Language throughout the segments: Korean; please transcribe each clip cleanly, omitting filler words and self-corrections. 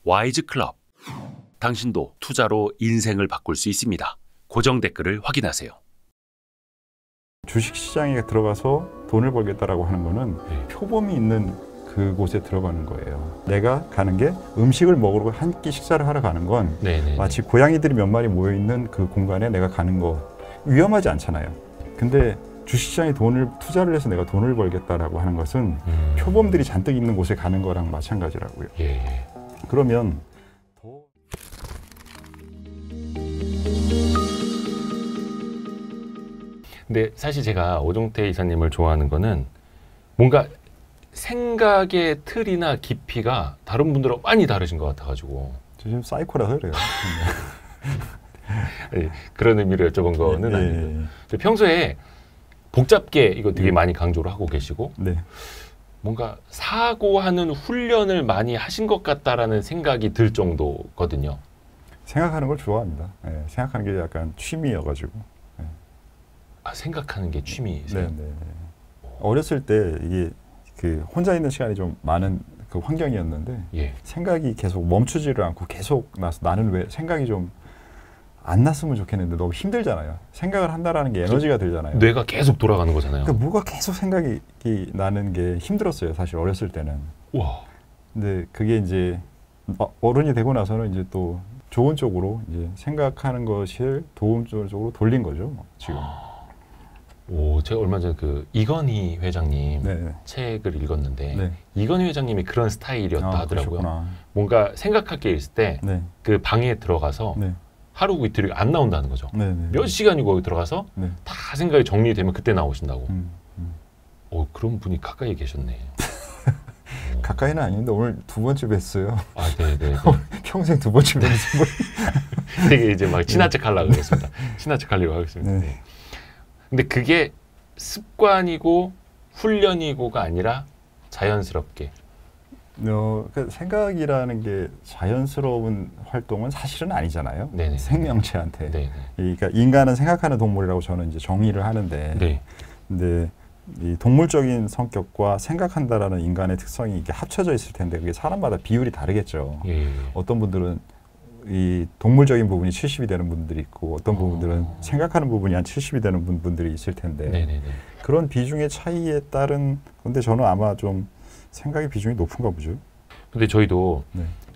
와이즈 클럽. 당신도 투자로 인생을 바꿀 수 있습니다. 고정 댓글을 확인하세요. 주식시장에 들어가서 돈을 벌겠다라고 하는 거는 표범이 있는 그곳에 들어가는 거예요. 내가 가는 게 음식을 먹으러 한 끼 식사를 하러 가는 건 마치 고양이들이 몇 마리 모여있는 그 공간에 내가 가는 거 위험하지 않잖아요. 근데 주식시장에 투자를 해서 내가 돈을 벌겠다라고 하는 것은 표범들이 잔뜩 있는 곳에 가는 거랑 마찬가지라고요. 그러면 근데 사실 제가 오종태 이사님을 좋아하는 거는 뭔가 생각의 틀이나 깊이가 다른 분들하고 많이 다르신 것 같아가지고. 저 지금 사이코라서 그래요. 아니, 그런 의미로 여쭤본 거는 아니고. 평소에 복잡게 이거 되게 많이 강조를 하고 계시고 뭔가 사고하는 훈련을 많이 하신 것 같다라는 생각이 들 정도거든요. 생각하는 걸 좋아합니다. 생각하는 게 약간 취미여가지고. 아, 생각하는 게 취미세요? 어렸을 때 이게 그 혼자 있는 시간이 좀 많은 그 환경이었는데 생각이 계속 멈추지를 않고 계속 나서 나는 왜 생각이 좀 안 났으면 좋겠는데 너무 힘들잖아요. 생각을 한다라는 게 에너지가 들잖아요. 뇌가 계속 돌아가는 거잖아요. 그러니까 뭐가 계속 생각이 나는 게 힘들었어요. 사실 어렸을 때는. 와. 근데 그게 이제 어른이 되고 나서는 이제 또 좋은 쪽으로 이제 생각하는 것을 도움적으로 돌린 거죠. 지금. 오, 제가 얼마 전에 그 이건희 회장님 책을 읽었는데 이건희 회장님이 그런 스타일이었다 하더라고요. 그러셨구나. 뭔가 생각할 게 있을 때 그 방에 들어가서 하루 이틀이 안 나온다는 거죠. 몇 시간이고 거기 들어가서 다 생각이 정리되면 그때 나오신다고. 그런 분이 가까이 계셨네. 가까이는 아닌데 오늘 두 번째 뵀어요. 아, 네네. 평생 두 번째 뵀어요. 되게 이제 막 친한 척 하려고 했습니다. 친한 척 하려고 하겠습니다. 근데 그게 습관이고 훈련이고가 아니라 자연스럽게. 그 생각이라는 게 자연스러운 활동은 사실은 아니잖아요. 생명체한테. 그러니까 인간은 생각하는 동물이라고 저는 이제 정의를 하는데, 근데 이 동물적인 성격과 생각한다라는 인간의 특성이 이게 합쳐져 있을 텐데 그게 사람마다 비율이 다르겠죠. 어떤 분들은 이 동물적인 부분이 70이 되는 분들이 있고 어떤 부분들은 생각하는 부분이 한 70이 되는 분들이 있을 텐데 그런 비중의 차이에 따른 건데 저는 아마 좀 생각의 비중이 높은가 보죠. 근데 저희도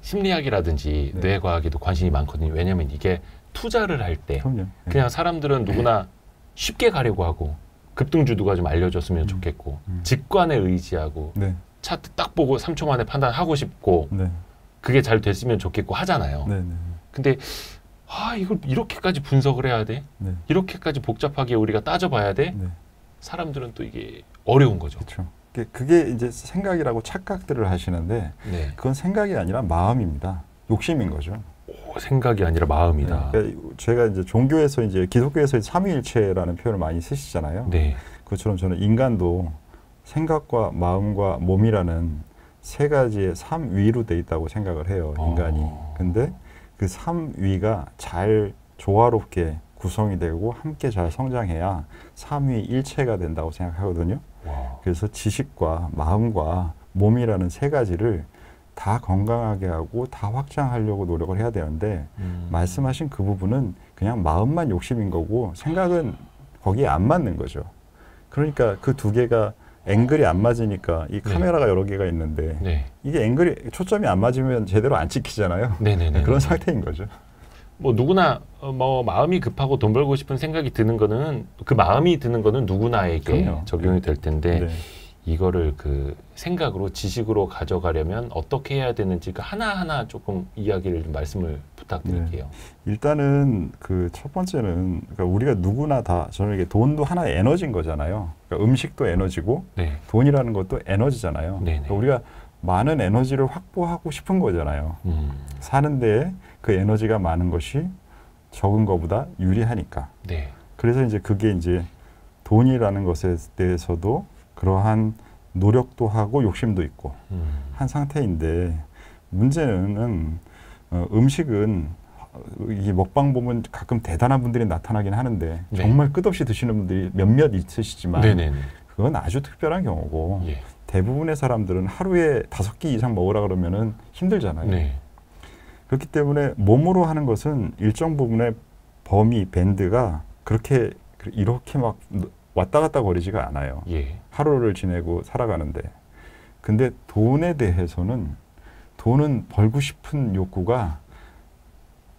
심리학이라든지 뇌과학에도 관심이 많거든요. 왜냐하면 이게 투자를 할 때 그냥 사람들은 누구나 쉽게 가려고 하고 급등주 누가 좀 알려줬으면 좋겠고 직관에 의지하고 차트 딱 보고 3초 만에 판단하고 싶고 그게 잘 됐으면 좋겠고 하잖아요. 근데 이걸 이렇게까지 분석을 해야 돼? 이렇게까지 복잡하게 우리가 따져봐야 돼? 사람들은 또 이게 어려운 거죠. 그렇죠. 그게 이제 생각이라고 착각들을 하시는데 그건 생각이 아니라 마음입니다. 욕심인 거죠. 생각이 아니라 마음이다. 그러니까 제가 이제 종교에서 이제 기독교에서 삼위일체라는 표현을 많이 쓰시잖아요. 그것처럼 저는 인간도 생각과 마음과 몸이라는 세 가지의 삼위로 돼 있다고 생각을 해요. 인간이. 근데 그 삼위가 잘 조화롭게 구성이 되고 함께 잘 성장해야 삼위일체가 된다고 생각하거든요. 그래서 지식과 마음과 몸이라는 세 가지를 다 건강하게 하고 다 확장하려고 노력을 해야 되는데 말씀하신 그 부분은 그냥 마음만 욕심인 거고 생각은 거기에 안 맞는 거죠. 그러니까 그 두 개가 앵글이 안 맞으니까 이 카메라가 여러 개가 있는데 이게 앵글이 초점이 안 맞으면 제대로 안 찍히잖아요. 그런 상태인 거죠. 뭐 누구나 마음이 급하고 돈 벌고 싶은 생각이 드는 거는 그 마음이 드는 거는 누구나에게 적용이 될 텐데 이거를 그 생각으로 지식으로 가져가려면 어떻게 해야 되는지 그 하나하나 조금 이야기를 좀 말씀을 부탁드릴게요. 일단은 그 첫 번째는 그러니까 우리가 누구나 다 저는 이게 돈도 하나의 에너지인 거잖아요. 그러니까 음식도 에너지고 돈이라는 것도 에너지잖아요. 그러니까 우리가 많은 에너지를 확보하고 싶은 거잖아요. 사는 데에 그 에너지가 많은 것이 적은 것보다 유리하니까. 그래서 이제 그게 이제 돈이라는 것에 대해서도 그러한 노력도 하고 욕심도 있고 한 상태인데 문제는 음식은 이 먹방 보면 가끔 대단한 분들이 나타나긴 하는데 정말 끝없이 드시는 분들이 몇몇 있으시지만 그건 아주 특별한 경우고 대부분의 사람들은 하루에 5끼 이상 먹으라 그러면은 힘들잖아요. 그렇기 때문에 몸으로 하는 것은 일정 부분의 범위, 밴드가 그렇게 이렇게 막 왔다 갔다 거리지가 않아요. 예. 하루를 지내고 살아가는데. 근데 돈에 대해서는 돈은 벌고 싶은 욕구가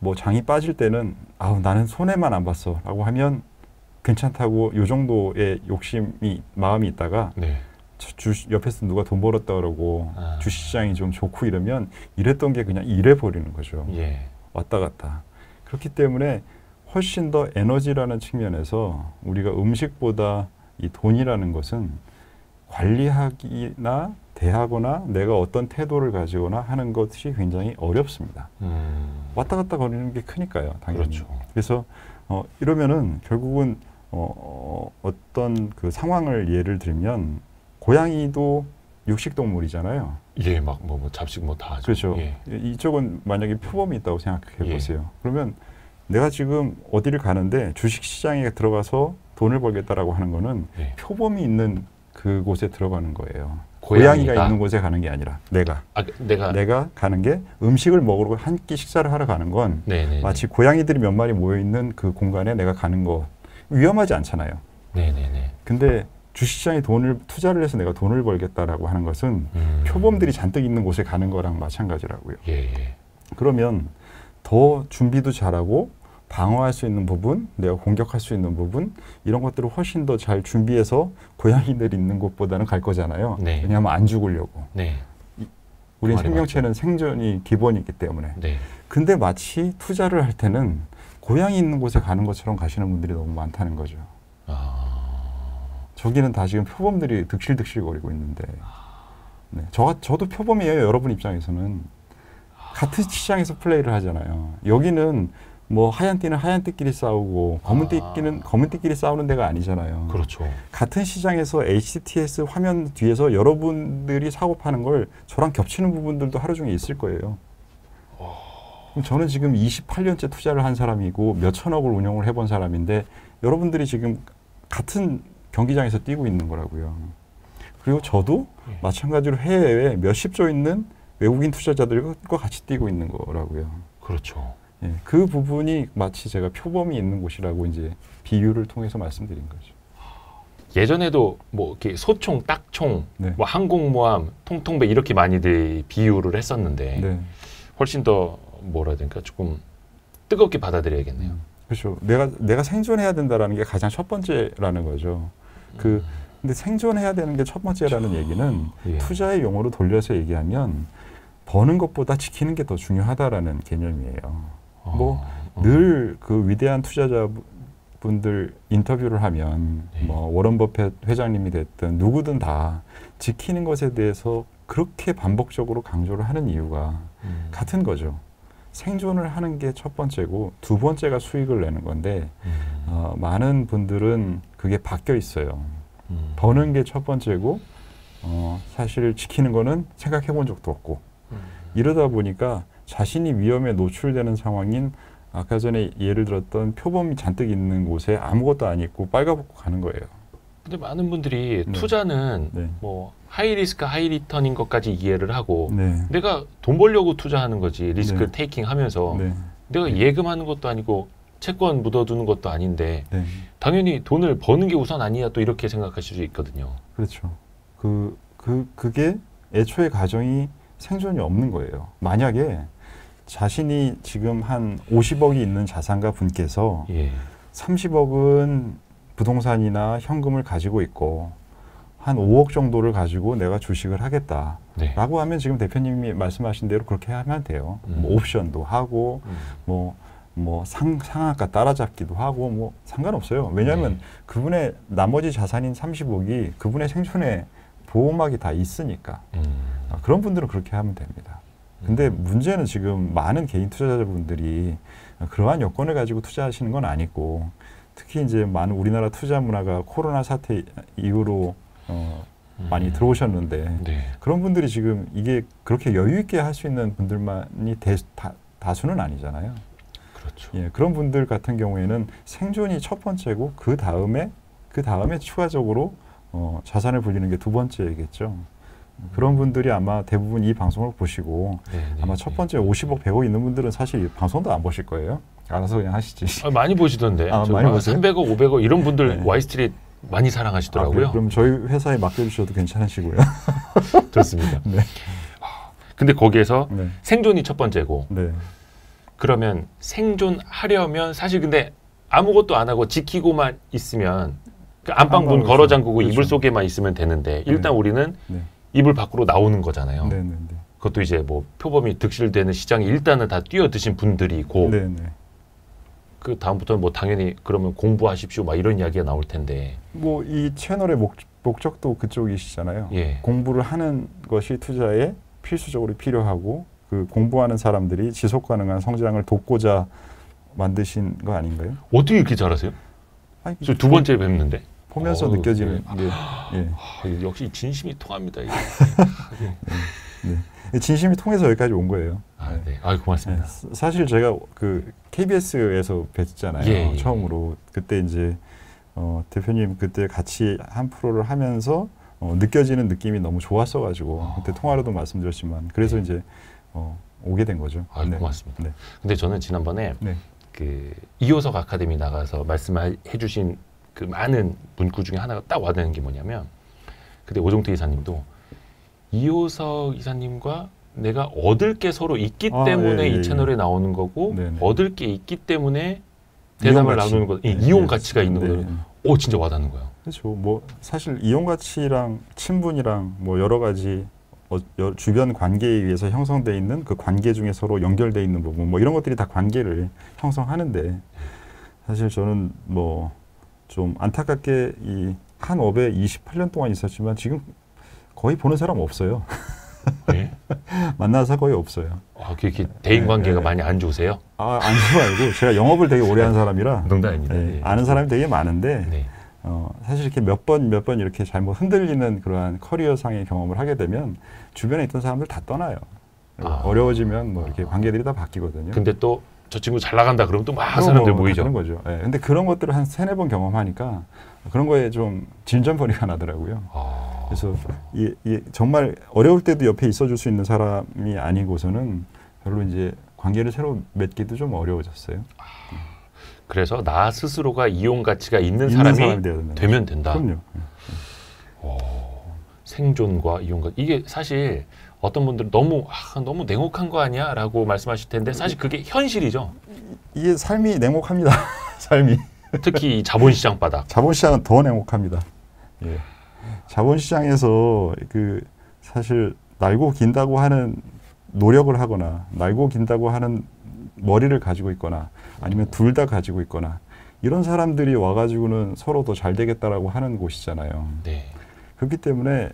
뭐 장이 빠질 때는 아우 나는 손해만 안 봤어 라고 하면 괜찮다고 요 정도의 욕심이 마음이 있다가 네. 옆에서 누가 돈 벌었다 그러고 주식시장이 좀 좋고 이러면 이랬던 게 그냥 이래버리는 거죠. 예. 왔다 갔다. 그렇기 때문에 훨씬 더 에너지라는 측면에서 우리가 음식보다 이 돈이라는 것은 관리하기나 대하거나 내가 어떤 태도를 가지거나 하는 것이 굉장히 어렵습니다. 왔다 갔다 거리는 게 크니까요. 당연히. 그렇죠. 그래서 이러면은 결국은 어떤 그 상황을 예를 들면 고양이도 육식동물이잖아요. 예, 막 뭐 잡식 뭐 다 하죠. 그렇죠. 예. 이쪽은 만약에 표범이 있다고 생각해 보세요. 그러면 내가 지금 어디를 가는데 주식시장에 들어가서 돈을 벌겠다라고 하는 거는 표범이 있는 그곳에 들어가는 거예요. 고양이가 있는 곳에 가는 게 아니라 내가 가는 게 음식을 먹으러 한 끼 식사를 하러 가는 건 네네네. 마치 고양이들이 몇 마리 모여 있는 그 공간에 내가 가는 거 위험하지 않잖아요. 네네네. 근데 주식시장에 투자를 해서 내가 돈을 벌겠다라고 하는 것은 표범들이 잔뜩 있는 곳에 가는 거랑 마찬가지라고요. 예. 그러면 더 준비도 잘하고 방어할 수 있는 부분, 내가 공격할 수 있는 부분 이런 것들을 훨씬 더 잘 준비해서 고양이들이 있는 곳보다는 갈 거잖아요. 네. 왜냐하면 안 죽으려고. 네. 우리 생명체는 맞죠. 생존이 기본이기 때문에. 네. 근데 마치 투자를 할 때는 고양이 있는 곳에 가는 것처럼 가시는 분들이 너무 많다는 거죠. 저기는 다 지금 표범들이 득실득실거리고 있는데 네. 저도 표범이에요. 여러분 입장에서는. 같은 시장에서 플레이를 하잖아요. 여기는 뭐 하얀 띠는 하얀 띠끼리 싸우고 검은 띠끼는 검은 띠끼리 싸우는 데가 아니잖아요. 그렇죠. 같은 시장에서 HTS 화면 뒤에서 여러분들이 사고 파는 걸 저랑 겹치는 부분들도 하루 종일 있을 거예요. 그럼 저는 지금 28년째 투자를 한 사람이고 몇 천억을 운영을 해본 사람인데 여러분들이 지금 같은 경기장에서 뛰고 있는 거라고요. 그리고 저도 마찬가지로 해외에 몇십조 있는 외국인 투자자들과 같이 뛰고 있는 거라고요. 그렇죠. 예, 그 부분이 마치 제가 표범이 있는 곳이라고 이제 비유를 통해서 말씀드린 거죠. 예전에도 뭐 이렇게 소총, 딱총, 뭐 항공모함, 통통배 이렇게 많이들 비유를 했었는데 훨씬 더 뭐라 해야 되니까 조금 뜨겁게 받아들여야겠네요. 그렇죠. 내가 생존해야 된다라는 게 가장 첫 번째라는 거죠. 근데 생존해야 되는 게 첫 번째라는 얘기는 투자의 용어로 돌려서 얘기하면 버는 것보다 지키는 게 더 중요하다라는 개념이에요. 늘 그 위대한 투자자분들 인터뷰를 하면 뭐 워런 버핏 회장님이 됐든 누구든 다 지키는 것에 대해서 그렇게 반복적으로 강조를 하는 이유가 같은 거죠. 생존을 하는 게 첫 번째고 두 번째가 수익을 내는 건데 많은 분들은 그게 바뀌어 있어요. 버는 게 첫 번째고 사실 지키는 거는 생각해 본 적도 없고 이러다 보니까 자신이 위험에 노출되는 상황인 아까 전에 예를 들었던 표범이 잔뜩 있는 곳에 아무것도 안 있고 빨가벗고 가는 거예요. 근데 많은 분들이 투자는 뭐 하이 리스크 하이 리턴인 것까지 이해를 하고 내가 돈 벌려고 투자하는 거지 리스크 테이킹 하면서 내가 예금하는 것도 아니고 채권 묻어두는 것도 아닌데 당연히 돈을 버는 게 우선 아니야 또 이렇게 생각하실 수 있거든요. 그렇죠. 그게 애초에 가정이 생존이 없는 거예요. 만약에 자신이 지금 한 50억이 있는 자산가 분께서 30억은 부동산이나 현금을 가지고 있고 한 5억 정도를 가지고 내가 주식을 하겠다라고 하면 지금 대표님이 말씀하신 대로 그렇게 하면 돼요. 뭐 옵션도 하고 뭐 상한가 따라잡기도 하고 뭐 상관없어요. 왜냐하면 그분의 나머지 자산인 30억이 그분의 생존에 보호막이 다 있으니까 그런 분들은 그렇게 하면 됩니다. 근데 문제는 지금 많은 개인 투자자분들이 그러한 여건을 가지고 투자하시는 건 아니고 특히 이제 많은 우리나라 투자 문화가 코로나 사태 이후로 많이 들어오셨는데 그런 분들이 지금 이게 그렇게 여유 있게 할 수 있는 분들만이 다수는 아니잖아요. 그렇죠. 예, 그런 분들 같은 경우에는 생존이 첫 번째고 그 다음에 추가적으로 자산을 불리는 게 두 번째겠죠. 그런 분들이 아마 대부분 이 방송을 보시고 아마 첫 번째 50억, 100억 있는 분들은 사실 방송도 안 보실 거예요. 알아서 그냥 하시지. 많이 보시던데. 많이 보세요? 300억, 500억 이런 분들 와이스트릿 많이 사랑하시더라고요. 그럼 저희 회사에 맡겨주셔도 괜찮으시고요. 좋습니다. 네. 근데 거기에서 생존이 첫 번째고 네. 그러면 생존하려면 사실 근데 아무것도 안 하고 지키고만 있으면 그 안방문 걸어 잠그고 그렇죠. 이불 속에만 있으면 되는데 일단 우리는 이불 밖으로 나오는 거잖아요. 그것도 이제 뭐 표범이 득실되는 시장에 일단은 다 뛰어드신 분들이고 그 다음부터는 뭐 당연히 그러면 공부하십시오 막 이런 이야기가 나올 텐데 뭐 이 채널의 목적도 그쪽이시잖아요. 공부를 하는 것이 투자에 필수적으로 필요하고 그 공부하는 사람들이 지속 가능한 성장을 돕고자 만드신 거 아닌가요? 어떻게 이렇게 잘하세요? 아니, 저 두 번째 뵙는데 보면서 느껴지는 게 역시 진심이 통합니다. 진심이 통해서 여기까지 온 거예요. 고맙습니다. 사실 제가 그 KBS에서 뵀잖아요. 처음으로 그때 이제 대표님 그때 같이 한 프로를 하면서 느껴지는 느낌이 너무 좋았어가지고 그때 통화로도 말씀드렸지만 그래서 이제 오게 된 거죠. 고맙습니다. 근데 저는 지난번에 그 이호석 아카데미 나가서 말씀해주신 그 많은 문구 중에 하나가 딱 와닿는 게 뭐냐면 그때 오종태 이사님도 이호석 이사님과 내가 얻을 게 서로 있기 때문에 이 채널에 나오는 거고 얻을 게 있기 때문에 대담을 나누는 거 이용 가치가 있는 거는 진짜 와닿는 거예요. 그렇죠. 뭐 사실 이용 가치랑 친분이랑 뭐 여러 가지 주변 관계에 의해서 형성돼 있는 그 관계 중에 서로 연결돼 있는 부분 뭐 이런 것들이 다 관계를 형성하는데 사실 저는 뭐 좀 안타깝게 이 한 업에 28년 동안 있었지만 지금 거의 보는 사람 없어요. 만나서 거의 없어요. 그렇게 대인 관계가 많이 안 좋으세요? 안 좋아요. 제가 영업을 되게 오래 한 사람이라 농담입니다. 아는 사람이 되게 많은데 사실 이렇게 몇 번 이렇게 잘못 흔들리는 그러한 커리어상의 경험을 하게 되면 주변에 있던 사람들 다 떠나요. 어려워지면 뭐 이렇게 관계들이 다 바뀌거든요. 근데 또 저 친구 잘 나간다 그러면 또 막 사람들 모이죠. 그런 거죠. 근데 그런 것들을 한 3-4번 경험하니까 그런 거에 좀 진전머리가 나더라고요. 그래서 정말 어려울 때도 옆에 있어줄 수 있는 사람이 아니고서는 별로 이제 관계를 새로 맺기도 좀 어려워졌어요. 그래서 나 스스로가 이용 가치가 있는 사람이 되면 된다. 그럼요. 생존과 이용 가치 이게 사실 어떤 분들은 너무 냉혹한 거 아니야? 라고 말씀하실 텐데 사실 그게 현실이죠. 이게 삶이 냉혹합니다. 삶이. 특히 자본시장 바닥. 자본시장은 더 냉혹합니다. 자본시장에서 사실 날고 긴다고 하는 노력을 하거나 날고 긴다고 하는 머리를 가지고 있거나 아니면 둘 다 가지고 있거나 이런 사람들이 와가지고는 서로 더 잘 되겠다라고 하는 곳이잖아요. 그렇기 때문에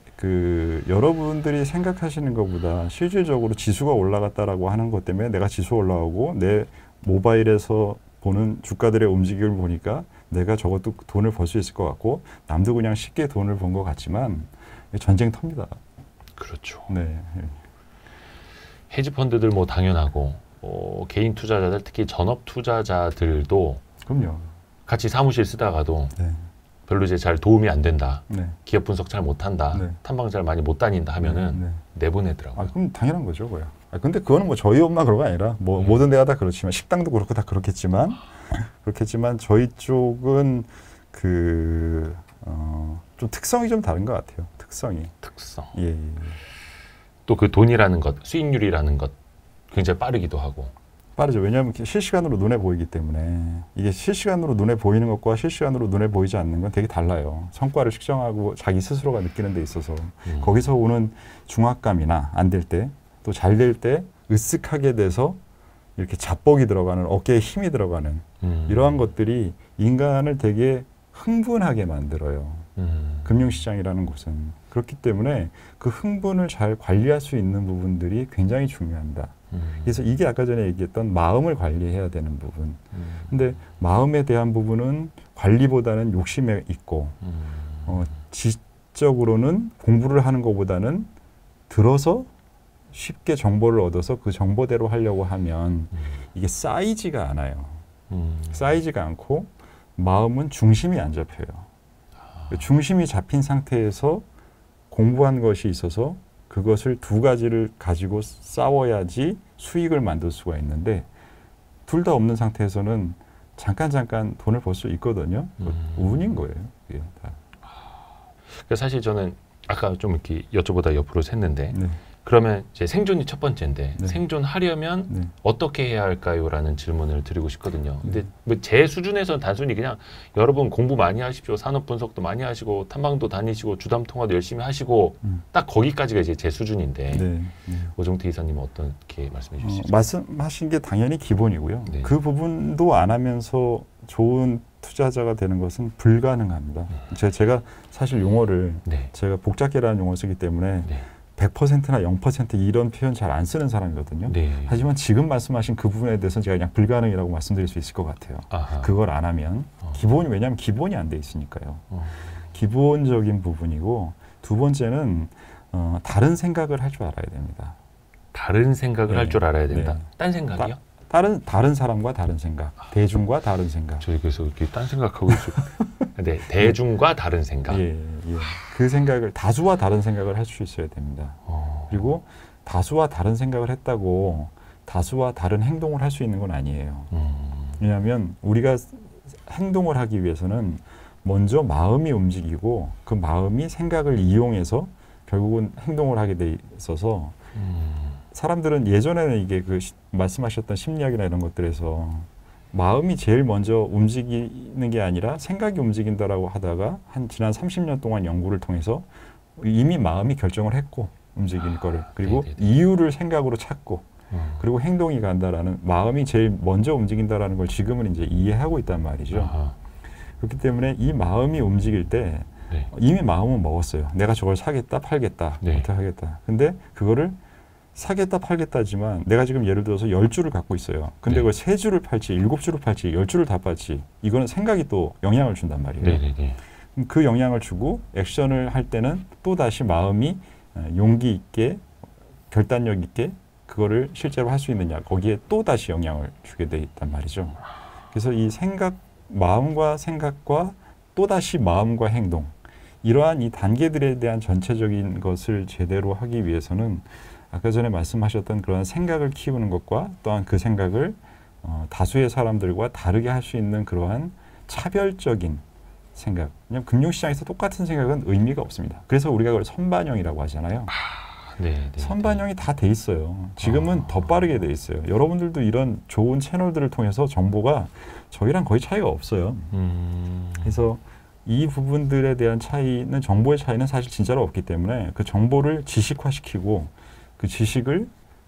여러분들이 생각하시는 것보다 실질적으로 지수가 올라갔다라고 하는 것 때문에 내가 지수 올라오고 내 모바일에서 보는 주가들의 움직임을 보니까 내가 저것도 돈을 벌 수 있을 것 같고 남도 그냥 쉽게 돈을 번 것 같지만 전쟁터입니다. 그렇죠. 헤지펀드들 뭐 당연하고 개인 투자자들 특히 전업 투자자들도 그럼요. 같이 사무실 쓰다가도 별로 이제 잘 도움이 안 된다. 기업 분석 잘 못한다. 탐방 잘 많이 못 다닌다 하면은 내보내더라고요. 그럼 당연한 거죠, 그야. 근데 그거는 뭐 저희 업만 그런 거 아니라 뭐 모든 데가 다 그렇지만 식당도 그렇고 다 그렇겠지만 저희 쪽은 좀 특성이 좀 다른 것 같아요. 특성. 또 그 돈이라는 것, 수익률이라는 것 굉장히 빠르기도 하고. 빠르죠. 왜냐하면 실시간으로 눈에 보이기 때문에 이게 실시간으로 눈에 보이는 것과 실시간으로 눈에 보이지 않는 건 되게 달라요. 성과를 측정하고 자기 스스로가 느끼는 데 있어서 거기서 오는 중압감이나 안 될 때 또 잘 될 때 으쓱하게 돼서 이렇게 자뻑이 들어가는 어깨에 힘이 들어가는 이러한 것들이 인간을 되게 흥분하게 만들어요. 금융시장이라는 곳은. 그렇기 때문에 그 흥분을 잘 관리할 수 있는 부분들이 굉장히 중요합니다. 그래서 이게 아까 전에 얘기했던 마음을 관리해야 되는 부분. 근데 마음에 대한 부분은 관리보다는 욕심에 있고 지적으로는 공부를 하는 것보다는 들어서 쉽게 정보를 얻어서 그 정보대로 하려고 하면 이게 쌓이지가 않아요. 쌓이지가 않고 마음은 중심이 안 잡혀요. 중심이 잡힌 상태에서 공부한 것이 있어서 그것을 두 가지를 가지고 싸워야지 수익을 만들 수가 있는데 둘 다 없는 상태에서는 잠깐 돈을 벌 수 있거든요. 운인 거예요. 그게 다. 사실 저는 아까 좀 이렇게 여쭤보다 옆으로 샜는데 네. 그러면 이제 생존이 첫 번째인데 네. 생존하려면 네. 어떻게 해야 할까요?라는 질문을 드리고 싶거든요. 근데 뭐 제 수준에서는 단순히 그냥 여러분 공부 많이 하십시오. 산업 분석도 많이 하시고 탐방도 다니시고 주담 통화도 열심히 하시고 딱 거기까지가 이제 제 수준인데 네. 오정태 이사님은 어떻게 말씀해 주시죠? 말씀하신 게 당연히 기본이고요. 네. 그 부분도 안 하면서 좋은 투자자가 되는 것은 불가능합니다. 제가 사실 용어를 네. 제가 복잡계라는 용어를 쓰기 때문에 네. 100%나 0% 이런 표현 잘 안 쓰는 사람이거든요. 네. 하지만 지금 말씀하신 그 부분에 대해서는 제가 그냥 불가능이라고 말씀드릴 수 있을 것 같아요. 아하. 그걸 안 하면 왜냐하면 기본이 안 돼 있으니까요. 기본적인 부분이고 두 번째는 다른 생각을 할 줄 알아야 됩니다. 다른 생각을 네. 할 줄 알아야 된다. 네. 딴 생각이요? 다른 사람과 다른 생각, 대중과 다른 생각. 저희 그래서 이렇게 딴 생각하고 있죠. 네, 대중과 다른 생각. 예. 그 생각을 다수와 다른 생각을 할 수 있어야 됩니다. 그리고 다수와 다른 생각을 했다고 다수와 다른 행동을 할 수 있는 건 아니에요. 왜냐하면 우리가 행동을 하기 위해서는 먼저 마음이 움직이고 그 마음이 생각을 이용해서 결국은 행동을 하게 돼 있어서 사람들은 예전에는 이게 말씀하셨던 심리학이나 이런 것들에서 마음이 제일 먼저 움직이는 게 아니라 생각이 움직인다라고 하다가 지난 30년 동안 연구를 통해서 이미 마음이 결정을 했고 움직일 거를 그리고 네네네. 이유를 생각으로 찾고 그리고 행동이 간다라는 마음이 제일 먼저 움직인다라는 걸 지금은 이제 이해하고 있단 말이죠. 아하. 그렇기 때문에 이 마음이 움직일 때 네. 이미 마음은 먹었어요. 내가 저걸 사겠다, 팔겠다, 네. 어떻게 하겠다. 근데 그거를 사겠다, 팔겠다지만 내가 지금 예를 들어서 10주를 갖고 있어요. 근데 네. 그걸 3주를 팔지, 7주를 팔지, 10주를 다 팔지 이거는 생각이 또 영향을 준단 말이에요. 네네네. 그 영향을 주고 액션을 할 때는 또다시 마음이 용기 있게 결단력 있게 그거를 실제로 할 수 있느냐 거기에 또다시 영향을 주게 돼 있단 말이죠. 그래서 이 마음과 생각과 또다시 마음과 행동 이러한 이 단계들에 대한 전체적인 것을 제대로 하기 위해서는 아까 전에 말씀하셨던 그런 생각을 키우는 것과 또한 그 생각을 다수의 사람들과 다르게 할 수 있는 그러한 차별적인 생각. 왜냐하면 금융시장에서 똑같은 생각은 의미가 없습니다. 그래서 우리가 그걸 선반영이라고 하잖아요. 선반영이 다 돼 있어요. 지금은 더 빠르게 돼 있어요. 여러분들도 이런 좋은 채널들을 통해서 정보가 저희랑 거의 차이가 없어요. 그래서 이 부분들에 대한 차이는 정보의 차이는 사실 진짜로 없기 때문에 그 정보를 지식화시키고 그 지식을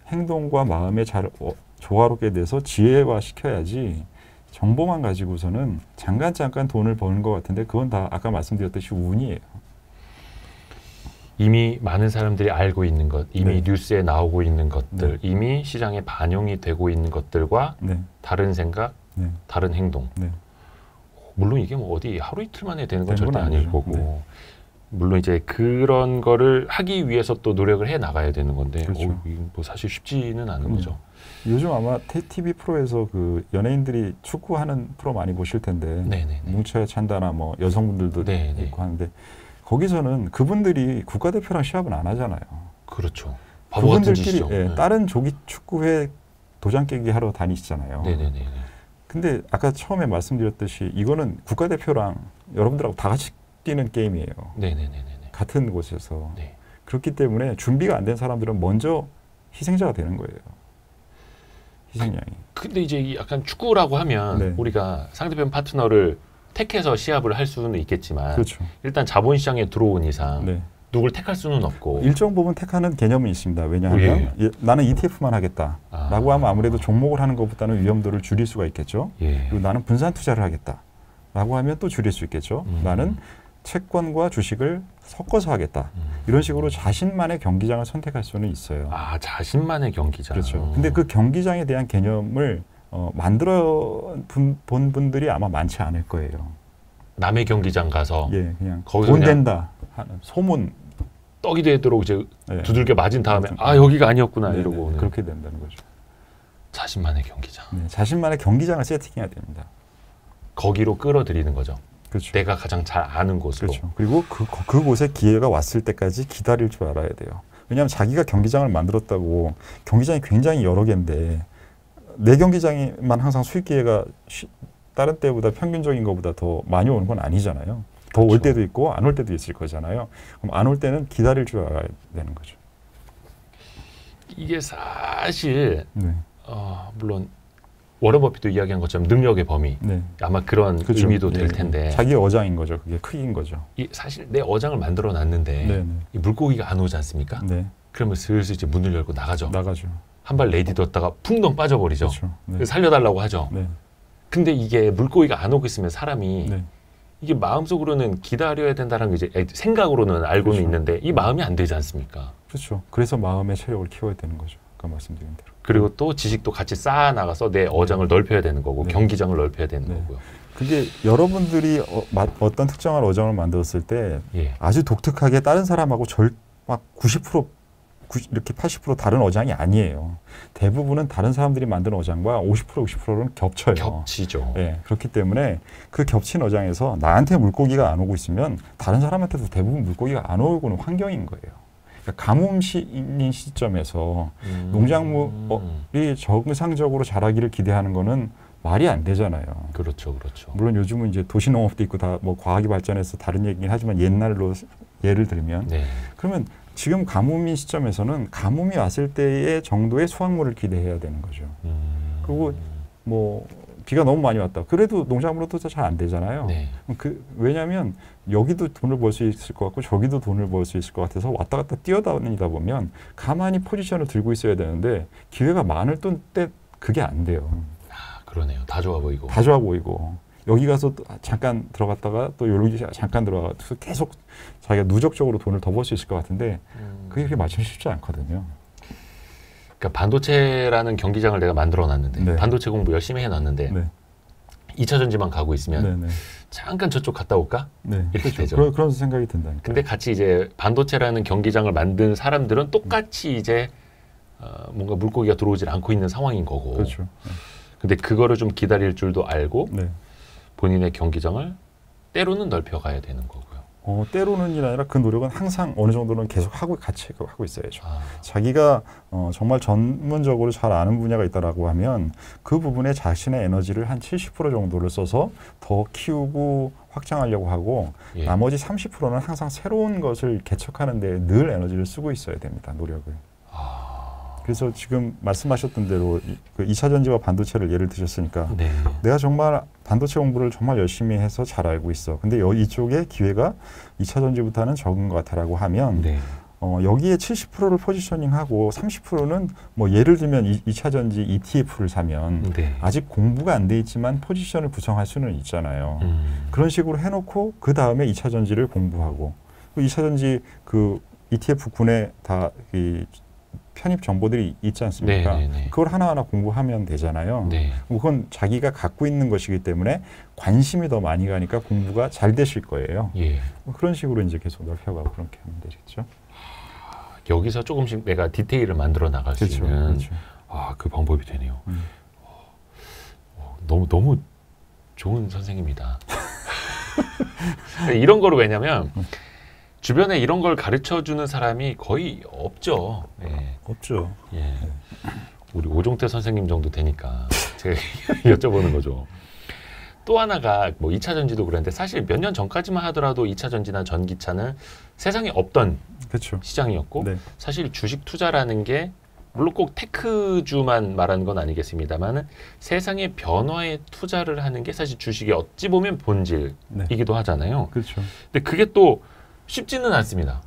행동과 마음에 잘 조화롭게 돼서 지혜화시켜야지 정보만 가지고서는 잠깐 돈을 버는 것 같은데 그건 다 아까 말씀드렸듯이 운이에요. 이미 많은 사람들이 알고 있는 것, 이미 네. 뉴스에 나오고 있는 것들, 네. 이미 시장에 반영이 되고 있는 것들과 네. 다른 생각, 네. 다른 행동. 네. 물론 이게 뭐 어디 하루 이틀 만에 되는 건 되는 절대 건 아닐 아니죠. 거고 네. 물론 이제 그런 거를 하기 위해서 또 노력을 해 나가야 되는 건데 그렇죠. 이건 뭐 사실 쉽지는 않은 거죠. 요즘 아마 TV 프로에서 그 연예인들이 축구하는 프로 많이 보실 텐데 네네네. 뭉쳐야 찬다나 뭐 여성분들도 네네. 있고 하는데 거기서는 그분들이 국가대표랑 시합은 안 하잖아요. 그렇죠. 바보 같은 그분들끼리 짓이죠. 예, 다른 조기 축구회 도장 깨기 하러 다니시잖아요. 네네네. 근데 아까 처음에 말씀드렸듯이 이거는 국가대표랑 여러분들하고 다 같이 뛰는 게임이에요. 네네네네. 같은 곳에서. 네. 그렇기 때문에 준비가 안 된 사람들은 먼저 희생자가 되는 거예요. 희생양이. 근데 이제 이 약간 축구라고 하면 네. 우리가 상대편 파트너를 택해서 시합을 할 수는 있겠지만 그렇죠. 일단 자본시장에 들어온 이상 네. 누굴 택할 수는 없고 일정 부분 택하는 개념은 있습니다. 왜냐하면 나는 ETF만 하겠다라고 하면 아무래도 종목을 하는 것보다는 위험도를 줄일 수가 있겠죠. 그리고 나는 분산 투자를 하겠다라고 하면 또 줄일 수 있겠죠. 나는 채권과 주식을 섞어서 하겠다. 이런 식으로 자신만의 경기장을 선택할 수는 있어요. 아, 자신만의 경기장. 그렇죠. 근데 그 경기장에 대한 개념을 만들어 본 분들이 아마 많지 않을 거예요. 남의 경기장 가서 그냥 거기서 돈 된다 하는 소문 떡이 되도록 이제 두들겨 맞은 다음에 여기가 아니었구나 이러고 그렇게 된다는 거죠. 자신만의 경기장. 자신만의 경기장을 세팅해야 됩니다. 거기로 끌어들이는 거죠. 그렇죠. 내가 가장 잘 아는 곳으로. 그렇죠. 그리고 그곳에 기회가 왔을 때까지 기다릴 줄 알아야 돼요. 왜냐하면 자기가 경기장을 만들었다고 경기장이 굉장히 여러 개인데 내 경기장에만 항상 수익 기회가 다른 때보다 평균적인 것보다 더 많이 오는 건 아니잖아요. 더 올 그렇죠. 때도 있고 안 올 때도 있을 거잖아요. 그럼 안 올 때는 기다릴 줄 알아야 되는 거죠. 이게 사실 네. 물론 워런 버핏도 이야기한 것처럼 능력의 범위 네. 아마 그런 그렇죠. 의미도 네. 될 텐데 자기 어장인 거죠. 그게 크기인 거죠. 사실 내 어장을 만들어 놨는데 네. 이 물고기가 안 오지 않습니까? 네. 그러면 슬슬 이제 문을 열고 나가죠. 한 발 내딛었다가 풍덩 빠져버리죠. 그렇죠. 네. 살려달라고 하죠. 네. 근데 이게 물고기가 안 오고 있으면 사람이 네. 이게 마음속으로는 기다려야 된다는 게 이제 생각으로는 알고는 그렇죠. 있는데 이 마음이 안 되지 않습니까? 그렇죠. 그래서 마음의 체력을 키워야 되는 거죠. 아까 말씀드린 대로. 그리고 또 지식도 같이 쌓아 나가서 내 어장을 넓혀야 되는 거고 네. 경기장을 넓혀야 되는 네. 거고요. 그게 여러분들이 어떤 특정한 어장을 만들었을 때 예. 아주 독특하게 다른 사람하고 막 90% 이렇게 80% 다른 어장이 아니에요. 대부분은 다른 사람들이 만든 어장과 50% 60%는 겹쳐요. 겹치죠. 네, 그렇기 때문에 그 겹친 어장에서 나한테 물고기가 안 오고 있으면 다른 사람한테도 대부분 물고기가 안 오고는 환경인 거예요. 그러니까 가뭄인 시점에서 농작물이 정상적으로 자라기를 기대하는 거는 말이 안 되잖아요. 그렇죠, 그렇죠. 물론 요즘은 이제 도시농업도 있고 다 뭐 과학이 발전해서 다른 얘기긴 하지만 옛날로 예를 들면 네. 그러면 지금 가뭄인 시점에서는 가뭄이 왔을 때의 정도의 수확물을 기대해야 되는 거죠. 그리고 뭐 비가 너무 많이 왔다. 그래도 농작물도 잘 안 되잖아요. 네. 왜냐하면 여기도 돈을 벌 수 있을 것 같고 저기도 돈을 벌 수 있을 것 같아서 왔다 갔다 뛰어다니다 보면 가만히 포지션을 들고 있어야 되는데 기회가 많을 때 그게 안 돼요. 그러네요. 다 좋아 보이고. 다 좋아 보이고 여기 가서 잠깐 들어갔다가 또 여기 잠깐 들어가서 계속 자기가 누적적으로 돈을 더 벌 수 있을 것 같은데 그게 그렇게 맞추기 쉽지 않거든요. 그러니까 반도체라는 경기장을 내가 만들어놨는데 네. 반도체 공부 열심히 해놨는데 네. 2차 전지만 가고 있으면 네. 잠깐 저쪽 갔다 올까? 네. 이렇게 그렇죠. 되죠. 그런 생각이 든다니까. 근데 같이 이제 반도체라는 경기장을 만든 사람들은 똑같이 이제 뭔가 물고기가 들어오질 않고 있는 상황인 거고. 그렇죠. 근데 그거를 좀 기다릴 줄도 알고 네. 본인의 경기장을 때로는 넓혀가야 되는 거고요. 때로는이 아니라 그 노력은 항상 어느 정도는 계속 같이 하고 있어야죠. 자기가 정말 전문적으로 잘 아는 분야가 있다라고 하면 그 부분에 자신의 에너지를 한 70% 정도를 써서 더 키우고 확장하려고 하고 예. 나머지 30%는 항상 새로운 것을 개척하는 데 늘 에너지를 쓰고 있어야 됩니다. 노력을. 그래서 지금 말씀하셨던 대로 그 2차 전지와 반도체를 예를 드셨으니까 네. 내가 정말 반도체 공부를 정말 열심히 해서 잘 알고 있어. 근데 이쪽에 기회가 2차 전지보다는 적은 것 같아라고 하면 네. 여기에 70%를 포지셔닝하고 30%는 뭐 예를 들면 2차 전지 ETF를 사면 네. 아직 공부가 안 돼 있지만 포지션을 구성할 수는 있잖아요. 그런 식으로 해놓고 그 다음에 2차 전지를 공부하고 2차 전지 그 ETF 군에 다 편입 정보들이 있지 않습니까? 네네네. 그걸 하나하나 공부하면 되잖아요. 네. 그건 자기가 갖고 있는 것이기 때문에 관심이 더 많이 가니까 공부가 잘 되실 거예요. 예. 그런 식으로 이제 계속 넓혀가고 그렇게 하면 되겠죠. 여기서 조금씩 내가 디테일을 만들어 나갈 수 그렇죠. 있는 그렇죠. 그 방법이 되네요. 너무 좋은 선생님이다. 이런 거로 왜냐면 주변에 이런 걸 가르쳐주는 사람이 거의 없죠. 예. 없죠. 예. 우리 오종태 선생님 정도 되니까 제가 여쭤보는 거죠. 또 하나가 뭐 2차 전지도 그랬는데 사실 몇 년 전까지만 하더라도 2차 전지나 전기차는 세상에 없던 그렇죠. 시장이었고 네. 사실 주식 투자라는 게 물론 꼭 테크주만 말하는 건 아니겠습니다만 세상의 변화에 투자를 하는 게 사실 주식이 어찌 보면 본질이기도 하잖아요. 그렇죠. 근데 그게 또 쉽지는 않습니다.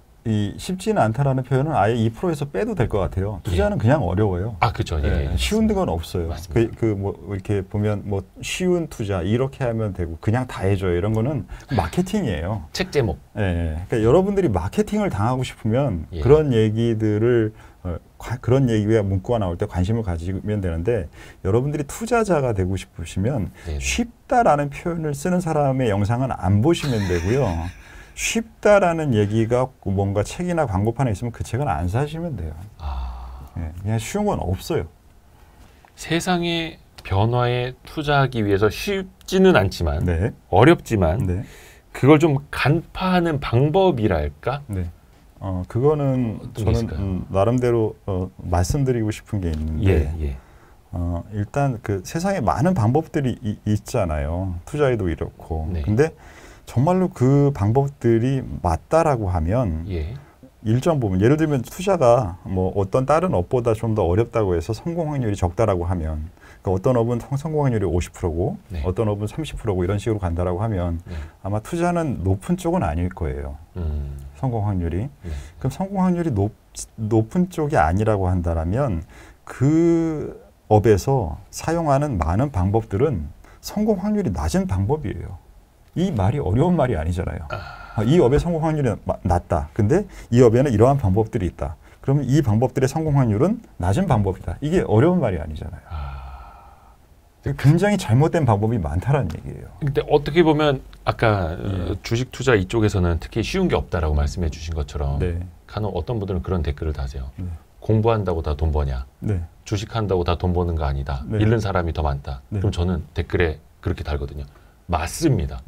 쉽지는 않다라는 표현은 아예 2%에서 빼도 될 것 같아요. 투자는 그냥 어려워요. 그렇죠. 쉬운 건 없어요. 뭐 이렇게 보면 뭐 쉬운 투자 이렇게 하면 되고 그냥 다 해줘요. 이런 거는 마케팅이에요. 책 제목. 그러니까 여러분들이 마케팅을 당하고 싶으면 그런 얘기들을 그런 얘기가 문구가 나올 때 관심을 가지면 되는데 여러분들이 투자자가 되고 싶으시면 쉽다라는 표현을 쓰는 사람의 영상은 안 보시면 되고요. 쉽다라는 얘기가 뭔가 책이나 광고판에 있으면 그 책은 안 사시면 돼요. 그냥 쉬운 건 없어요. 세상의 변화에 투자하기 위해서 쉽지는 않지만 어렵지만 그걸 좀 간파하는 방법이랄까? 그거는 저는 나름대로 말씀드리고 싶은 게 있는데 일단 그 세상에 많은 방법들이 있잖아요. 투자에도 이렇고. 네. 근데 정말로 그 방법들이 맞다라고 하면 일정 부분 예를 들면 투자가 뭐 어떤 다른 업보다 좀 더 어렵다고 해서 성공 확률이 적다라고 하면 그러니까 어떤 업은 성공 확률이 50%고 네. 어떤 업은 30%고 이런 식으로 간다라고 하면 아마 투자는 높은 쪽은 아닐 거예요. 성공 확률이. 그럼 성공 확률이 높은 쪽이 아니라고 한다라면 그 업에서 사용하는 많은 방법들은 성공 확률이 낮은 방법이에요. 이 말이 어려운 말이 아니잖아요. 이 업의 성공 확률이 낮다. 근데 이 업에는 이러한 방법들이 있다. 그러면 이 방법들의 성공 확률은 낮은 방법이다. 이게 어려운 말이 아니잖아요. 굉장히 잘못된 방법이 많다라는 얘기예요. 근데 어떻게 보면 아까 주식 투자 이쪽에서는 특히 쉬운 게 없다라고 말씀해 주신 것처럼 간혹 어떤 분들은 그런 댓글을 다세요. 공부한다고 다 돈 버냐? 주식한다고 다 돈 버는 거 아니다. 잃는 사람이 더 많다. 그럼 저는 댓글에 그렇게 달거든요. 맞습니다.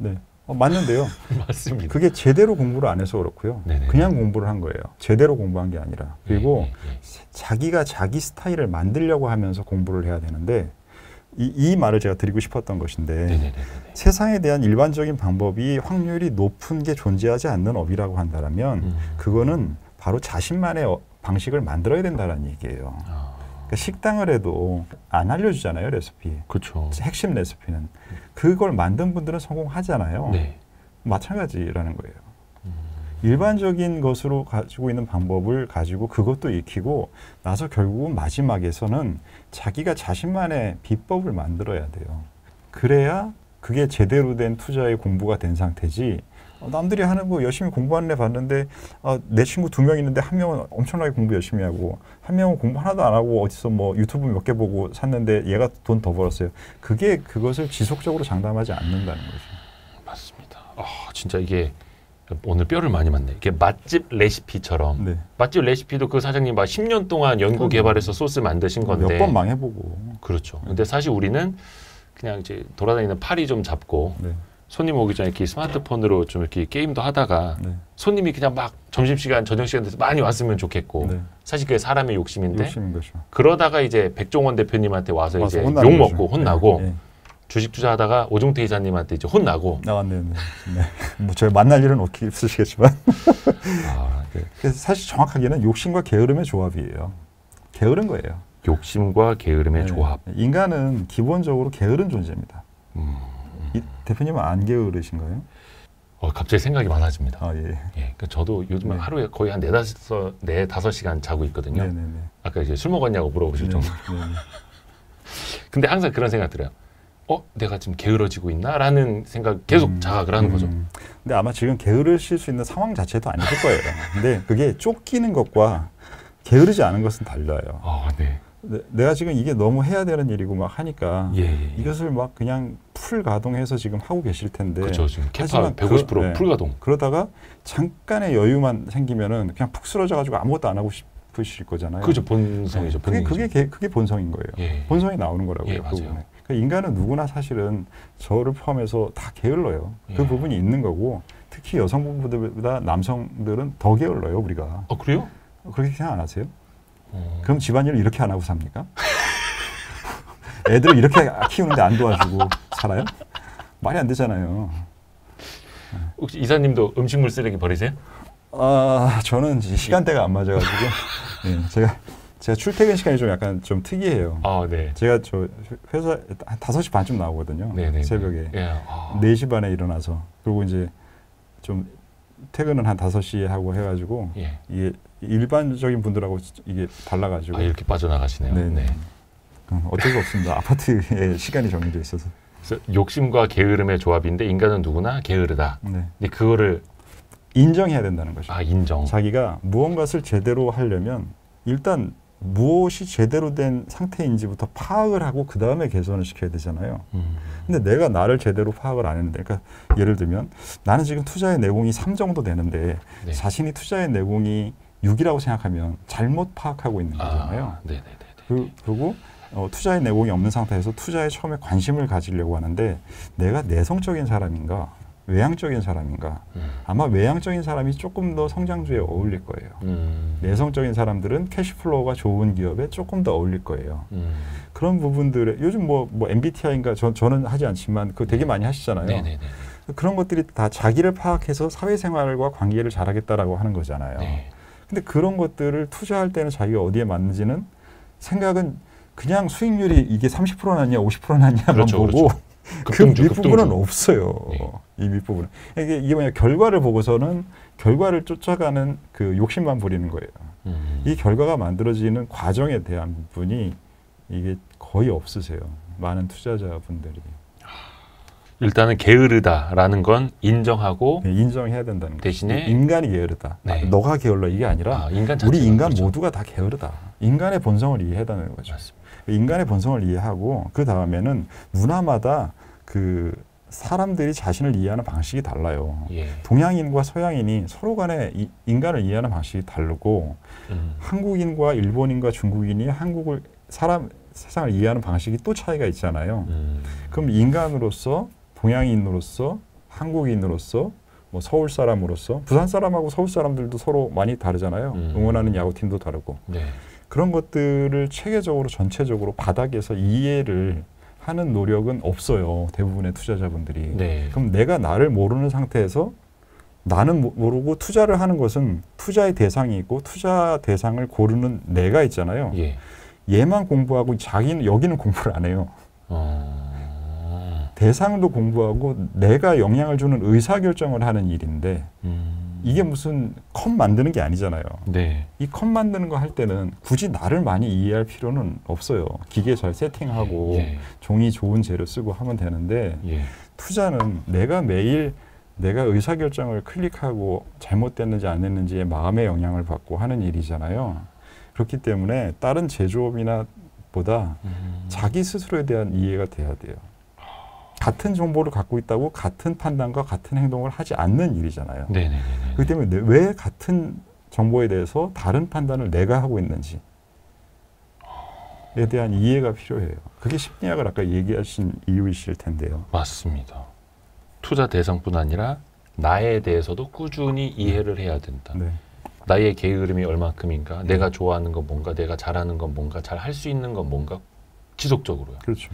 맞는데요. 맞습니다. 그게 제대로 공부를 안 해서 그렇고요. 그냥 공부를 한 거예요. 제대로 공부한 게 아니라. 그리고 자기가 자기 스타일을 만들려고 하면서 공부를 해야 되는데 이 말을 제가 드리고 싶었던 것인데 세상에 대한 일반적인 방법이 확률이 높은 게 존재하지 않는 업이라고 한다면 그거는 바로 자신만의 방식을 만들어야 된다는 얘기예요. 그러니까 식당을 해도 안 알려주잖아요, 레시피. 그렇죠. 핵심 레시피는. 그걸 만든 분들은 성공하잖아요. 마찬가지라는 거예요. 일반적인 것으로 가지고 있는 방법을 가지고 그것도 익히고 나서 결국은 마지막에서는 자기가 자신만의 비법을 만들어야 돼요. 그래야 그게 제대로 된 투자의 공부가 된 상태지 남들이 하는 거 열심히 공부하는 애 봤는데 내 친구 2명 있는데 한 명은 엄청나게 공부 열심히 하고 한 명은 공부 하나도 안 하고 어디서 뭐 유튜브 몇 개 보고 샀는데 얘가 돈 더 벌었어요. 그게 그것을 지속적으로 장담하지 않는다는 거죠. 맞습니다. 진짜 이게 오늘 뼈를 많이 맞네. 이게 맛집 레시피처럼 맛집 레시피도 그 사장님 막 10년 동안 연구 개발해서 소스 만드신 건데 몇 번 망해보고 그렇죠. 근데 사실 우리는 그냥 이제 돌아다니는 파리 좀 잡고 손님 오기 전에 이렇게 스마트폰으로 좀 이렇게 게임도 하다가 손님이 그냥 막 점심시간, 저녁시간 돼서 많이 왔으면 좋겠고 사실 그게 사람의 욕심인데 그러다가 이제 백종원 대표님한테 와서 이제 욕먹고 혼나고 주식 투자하다가 오종태 이사님한테 이제 혼나고 뭐 제가 만날 일은 없으시겠지만 그래서 사실 정확하게는 욕심과 게으름의 조합이에요. 게으른 거예요. 욕심과 게으름의 조합. 인간은 기본적으로 게으른 존재입니다. 대표님은 안 게으르신가요? 갑자기 생각이 많아집니다. 그러니까 저도 요즘 하루에 거의 한 4-5시간 자고 있거든요. 아까 이제 술 먹었냐고 물어보실 정도로. 근데 항상 그런 생각 들어요. 내가 지금 게으러지고 있나? 라는 생각 계속 자각을 하는 거죠. 근데 아마 지금 게으르실 수 있는 상황 자체도 아니실 거예요. 근데 그게 쫓기는 것과 게으르지 않은 것은 달라요. 내가 지금 이게 너무 해야 되는 일이고 막 하니까 이것을 막 그냥 풀 가동해서 지금 하고 계실 텐데. 그렇죠. 지금 캐파 150% 풀 가동. 그러다가 잠깐의 여유만 생기면은 그냥 푹 쓰러져가지고 아무것도 안 하고 싶으실 거잖아요. 그죠. 본성이죠. 그게 본성인 거예요. 본성이 나오는 거라고요. 맞아요. 인간은 누구나 사실은 저를 포함해서 다 게을러요. 그 부분이 있는 거고 특히 여성분들보다 남성들은 더 게을러요. 우리가. 그래요? 그렇게 생각 안 하세요? 그럼 집안일을 이렇게 안 하고 삽니까? 애들을 이렇게 키우는데 안 도와주고 살아요? 말이 안 되잖아요. 혹시 이사님도 음식물 쓰레기 버리세요? 저는 시간대가 안 맞아가지고 제가 출퇴근 시간이 좀 약간 좀 특이해요. 제가 저 회사 한 5시 반쯤 나오거든요. 새벽에 4시 반에 일어나서 그리고 이제 좀 퇴근은 한 5시에 하고 해가지고 이게 일반적인 분들하고 이게 달라가지고 이렇게 빠져나가시네요. 어쩔 수 없습니다. 아파트에 시간이 정해져 있어서. 그래서 욕심과 게으름의 조합인데 인간은 누구나 게으르다. 근데 그거를 인정해야 된다는 거죠. 인정. 자기가 무언가를 제대로 하려면 일단 무엇이 제대로 된 상태인지부터 파악을 하고 그 다음에 개선을 시켜야 되잖아요. 근데 내가 나를 제대로 파악을 안 했는데, 그러니까 예를 들면 나는 지금 투자의 내공이 3 정도 되는데 자신이 투자의 내공이 6이라고 생각하면 잘못 파악하고 있는 거잖아요. 그리고 투자의 내공이 없는 상태에서 투자에 처음에 관심을 가지려고 하는데 내가 내성적인 사람인가 외향적인 사람인가? 아마 외향적인 사람이 조금 더 성장주에 어울릴 거예요. 내성적인 사람들은 캐시플로우가 좋은 기업에 조금 더 어울릴 거예요. 그런 부분들에 요즘 뭐 MBTI인가 저는 하지 않지만 그거 되게 많이 하시잖아요. 네네네. 그런 것들이 다 자기를 파악해서 사회생활과 관계를 잘하겠다라고 하는 거잖아요. 네. 근데 그런 것들을 투자할 때는 자기가 어디에 맞는지는 생각은 그냥 수익률이 이게 30%냐 50%냐만 그렇죠, 보고 그렇죠. 그 밑부분은 없어요. 네. 이 밑부분은. 이게 뭐냐 결과를 보고서는 결과를 쫓아가는 그 욕심만 부리는 거예요. 이 결과가 만들어지는 과정에 대한 부분이 이게 거의 없으세요. 많은 투자자분들이. 일단은 게으르다라는 건 인정하고 네, 인정해야 된다는 거죠. 대신에 인간이 게으르다. 네. 너가 게을러 이게 아니라 우리 인간 그렇죠. 모두가 다 게으르다. 인간의 본성을 이해해야 되는 거죠. 맞습니다. 인간의 본성을 이해하고 그 다음에는 문화마다 그 사람들이 자신을 이해하는 방식이 달라요. 예. 동양인과 서양인이 서로 간에 인간을 이해하는 방식이 다르고 한국인과 일본인과 중국인이 한국을 세상을 이해하는 방식이 또 차이가 있잖아요. 그럼 인간으로서 동양인으로서 한국인으로서 뭐 서울 사람으로서 부산 사람하고 서울 사람들도 서로 많이 다르잖아요. 응원하는 야구팀도 다르고. 네. 그런 것들을 체계적으로 전체적으로 바닥에서 이해를 하는 노력은 없어요. 대부분의 투자자분들이. 네. 그럼 내가 나를 모르는 상태에서 나는 모르고 투자를 하는 것은 투자의 대상이 있고 투자 대상을 고르는 내가 있잖아요. 예. 얘만 공부하고 자기는 여기는 공부를 안 해요. 대상도 공부하고 내가 영향을 주는 의사결정을 하는 일인데 이게 무슨 컵 만드는 게 아니잖아요. 네. 이 컵 만드는 거 할 때는 굳이 나를 많이 이해할 필요는 없어요. 기계 잘 세팅하고 예. 종이 좋은 재료 쓰고 하면 되는데 예. 투자는 내가 매일 내가 의사결정을 클릭하고 잘못됐는지 안 했는지에 마음의 영향을 받고 하는 일이잖아요. 그렇기 때문에 다른 제조업이나 보다 자기 스스로에 대한 이해가 돼야 돼요. 같은 정보를 갖고 있다고 같은 판단과 같은 행동을 하지 않는 일이잖아요. 네네네. 그렇기 때문에 왜 같은 정보에 대해서 다른 판단을 내가 하고 있는지에 대한 이해가 필요해요. 그게 심리학을 아까 얘기하신 이유이실 텐데요. 맞습니다. 투자 대상뿐 아니라 나에 대해서도 꾸준히 이해를 해야 된다. 네. 나의 게으름이 얼마큼인가, 내가 좋아하는 건 뭔가, 내가 잘하는 건 뭔가, 잘 할 수 있는 건 뭔가, 지속적으로요. 그렇죠.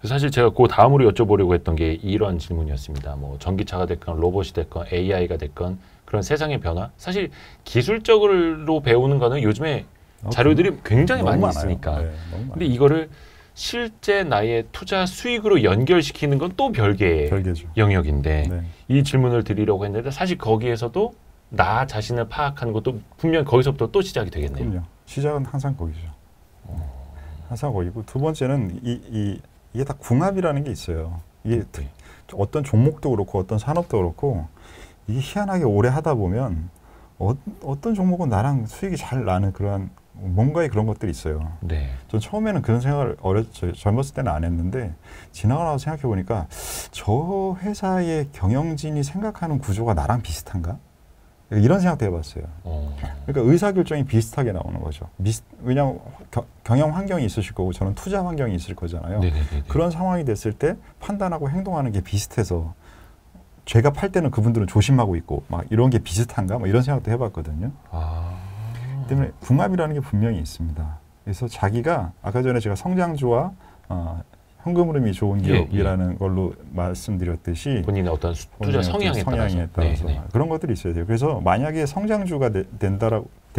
사실 제가 그 다음으로 여쭤보려고 했던 게 이런 질문이었습니다. 뭐 전기차가 됐건 로봇이 됐건 AI가 됐건 그런 세상의 변화. 사실 기술적으로 배우는 거는 요즘에 자료들이 굉장히 많이 많아요. 있으니까. 네, 근데 이거를 실제 나의 투자 수익으로 연결시키는 건 또 별개의 별개죠. 영역인데 네. 이 질문을 드리려고 했는데 사실 거기에서도 나 자신을 파악하는 것도 분명 거기서부터 또 시작이 되겠네요. 그럼요. 시작은 항상 거기죠. 항상 거기고 두 번째는 이게 다 궁합이라는 게 있어요. 이게 네. 어떤 종목도 그렇고 어떤 산업도 그렇고 이게 희한하게 오래 하다 보면 어떤 종목은 나랑 수익이 잘 나는 그런 뭔가의 그런 것들이 있어요. 네. 전 처음에는 그런 생각을 젊었을 때는 안 했는데 지나고 나서 생각해 보니까 저 회사의 경영진이 생각하는 구조가 나랑 비슷한가? 이런 생각도 해봤어요. 그러니까 의사결정이 비슷하게 나오는 거죠. 왜냐하면 경영 환경이 있으실 거고 저는 투자 환경이 있을 거잖아요. 네네네네. 그런 상황이 됐을 때 판단하고 행동하는 게 비슷해서 제가 팔 때는 그분들은 조심하고 있고 막 이런 게 비슷한가? 뭐 이런 생각도 해봤거든요. 때문에 궁합이라는 게 분명히 있습니다. 그래서 자기가 아까 전에 제가 성장주와 현금 흐름이 좋은 기업이라는 걸로 말씀드렸듯이 본인의 어떤 투자 성향에 따라서 네네. 그런 것들이 있어야 돼요. 그래서 만약에 성장주가 될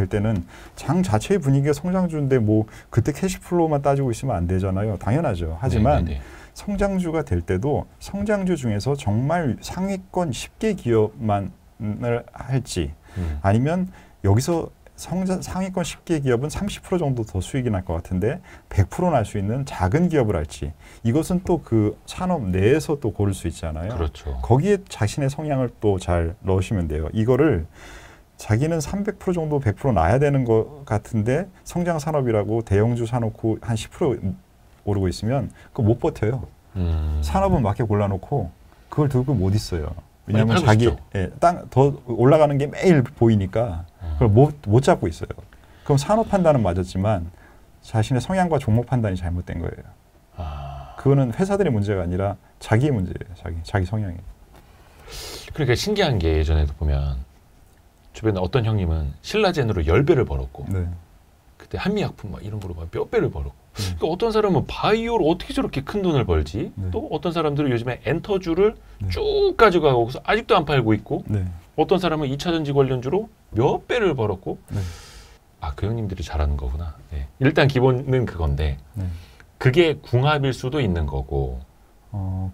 때는 장 자체의 분위기가 성장주인데 뭐 그때 캐시플로우만 따지고 있으면 안 되잖아요. 당연하죠. 하지만 네네네. 성장주가 될 때도 성장주 중에서 정말 상위권 10개 기업만을 할지 아니면 여기서 상위권 10개 기업은 30% 정도 더 수익이 날 것 같은데 100% 날 수 있는 작은 기업을 할지 이것은 또 그 산업 내에서 또 고를 수 있잖아요. 그렇죠. 거기에 자신의 성향을 또 잘 넣으시면 돼요. 이거를 자기는 300% 정도 100% 나야 되는 것 같은데 성장 산업이라고 대형주 사놓고 한 10% 오르고 있으면 그거 못 버텨요. 산업은 맞게 골라놓고 그걸 들고 못 있어요. 왜냐하면 자기 땅 더 올라가는 게 매일 보이니까 그걸 못 잡고 있어요. 그럼 산업 판단은 맞았지만 자신의 성향과 종목 판단이 잘못된 거예요. 그거는 회사들의 문제가 아니라 자기 문제예요. 자기 성향이에요. 그러니까 신기한 게 예전에도 보면 주변에 어떤 형님은 신라젠으로 10배를 벌었고 네. 그때 한미약품 막 이런 거로 막 몇 배를 벌었고 그러니까 어떤 사람은 바이오로 어떻게 저렇게 큰 돈을 벌지? 네. 또 어떤 사람들은 요즘에 엔터주를 네. 쭉 가지고 가고서 아직도 안 팔고 있고 네. 어떤 사람은 2차전지 관련주로 몇 배를 벌었고 네. 아, 그 형님들이 잘하는 거구나. 네. 일단 기본은 그건데 네. 그게 궁합일 수도 있는 거고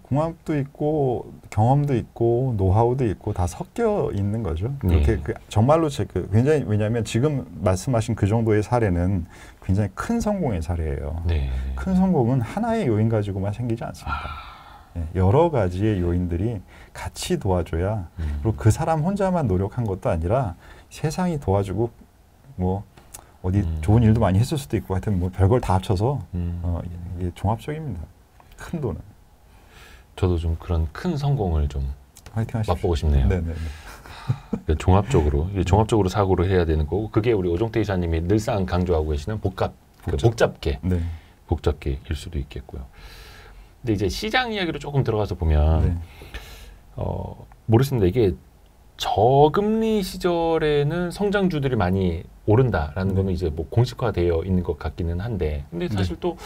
궁합도 있고 경험도 있고 노하우도 있고 다 섞여 있는 거죠. 그렇게 정말로 굉장히 왜냐하면 지금 말씀하신 그 정도의 사례는 굉장히 큰 성공의 사례예요. 네. 큰 성공은 하나의 요인 가지고만 생기지 않습니다. 여러 가지의 요인들이 같이 도와줘야 그리고 그 사람 혼자만 노력한 것도 아니라 세상이 도와주고 뭐 어디 좋은 일도 많이 했을 수도 있고 하여튼 뭐 별걸 다 합쳐서 이게 종합적입니다. 큰 돈은. 저도 좀 그런 큰 성공을 좀 화이팅 하십시오. 맛보고 싶네요. 네네. 종합적으로 사고를 해야 되는 거고 그게 우리 오종태 이사님이 늘상 강조하고 계시는 복잡계, 네. 복잡계일 수도 있겠고요. 근데 이제 시장 이야기로 조금 들어가서 보면 네. 모르겠습니다. 이게 저금리 시절에는 성장주들이 많이 오른다라는 거는 이제 뭐 공식화되어 있는 것 같기는 한데 근데 사실 또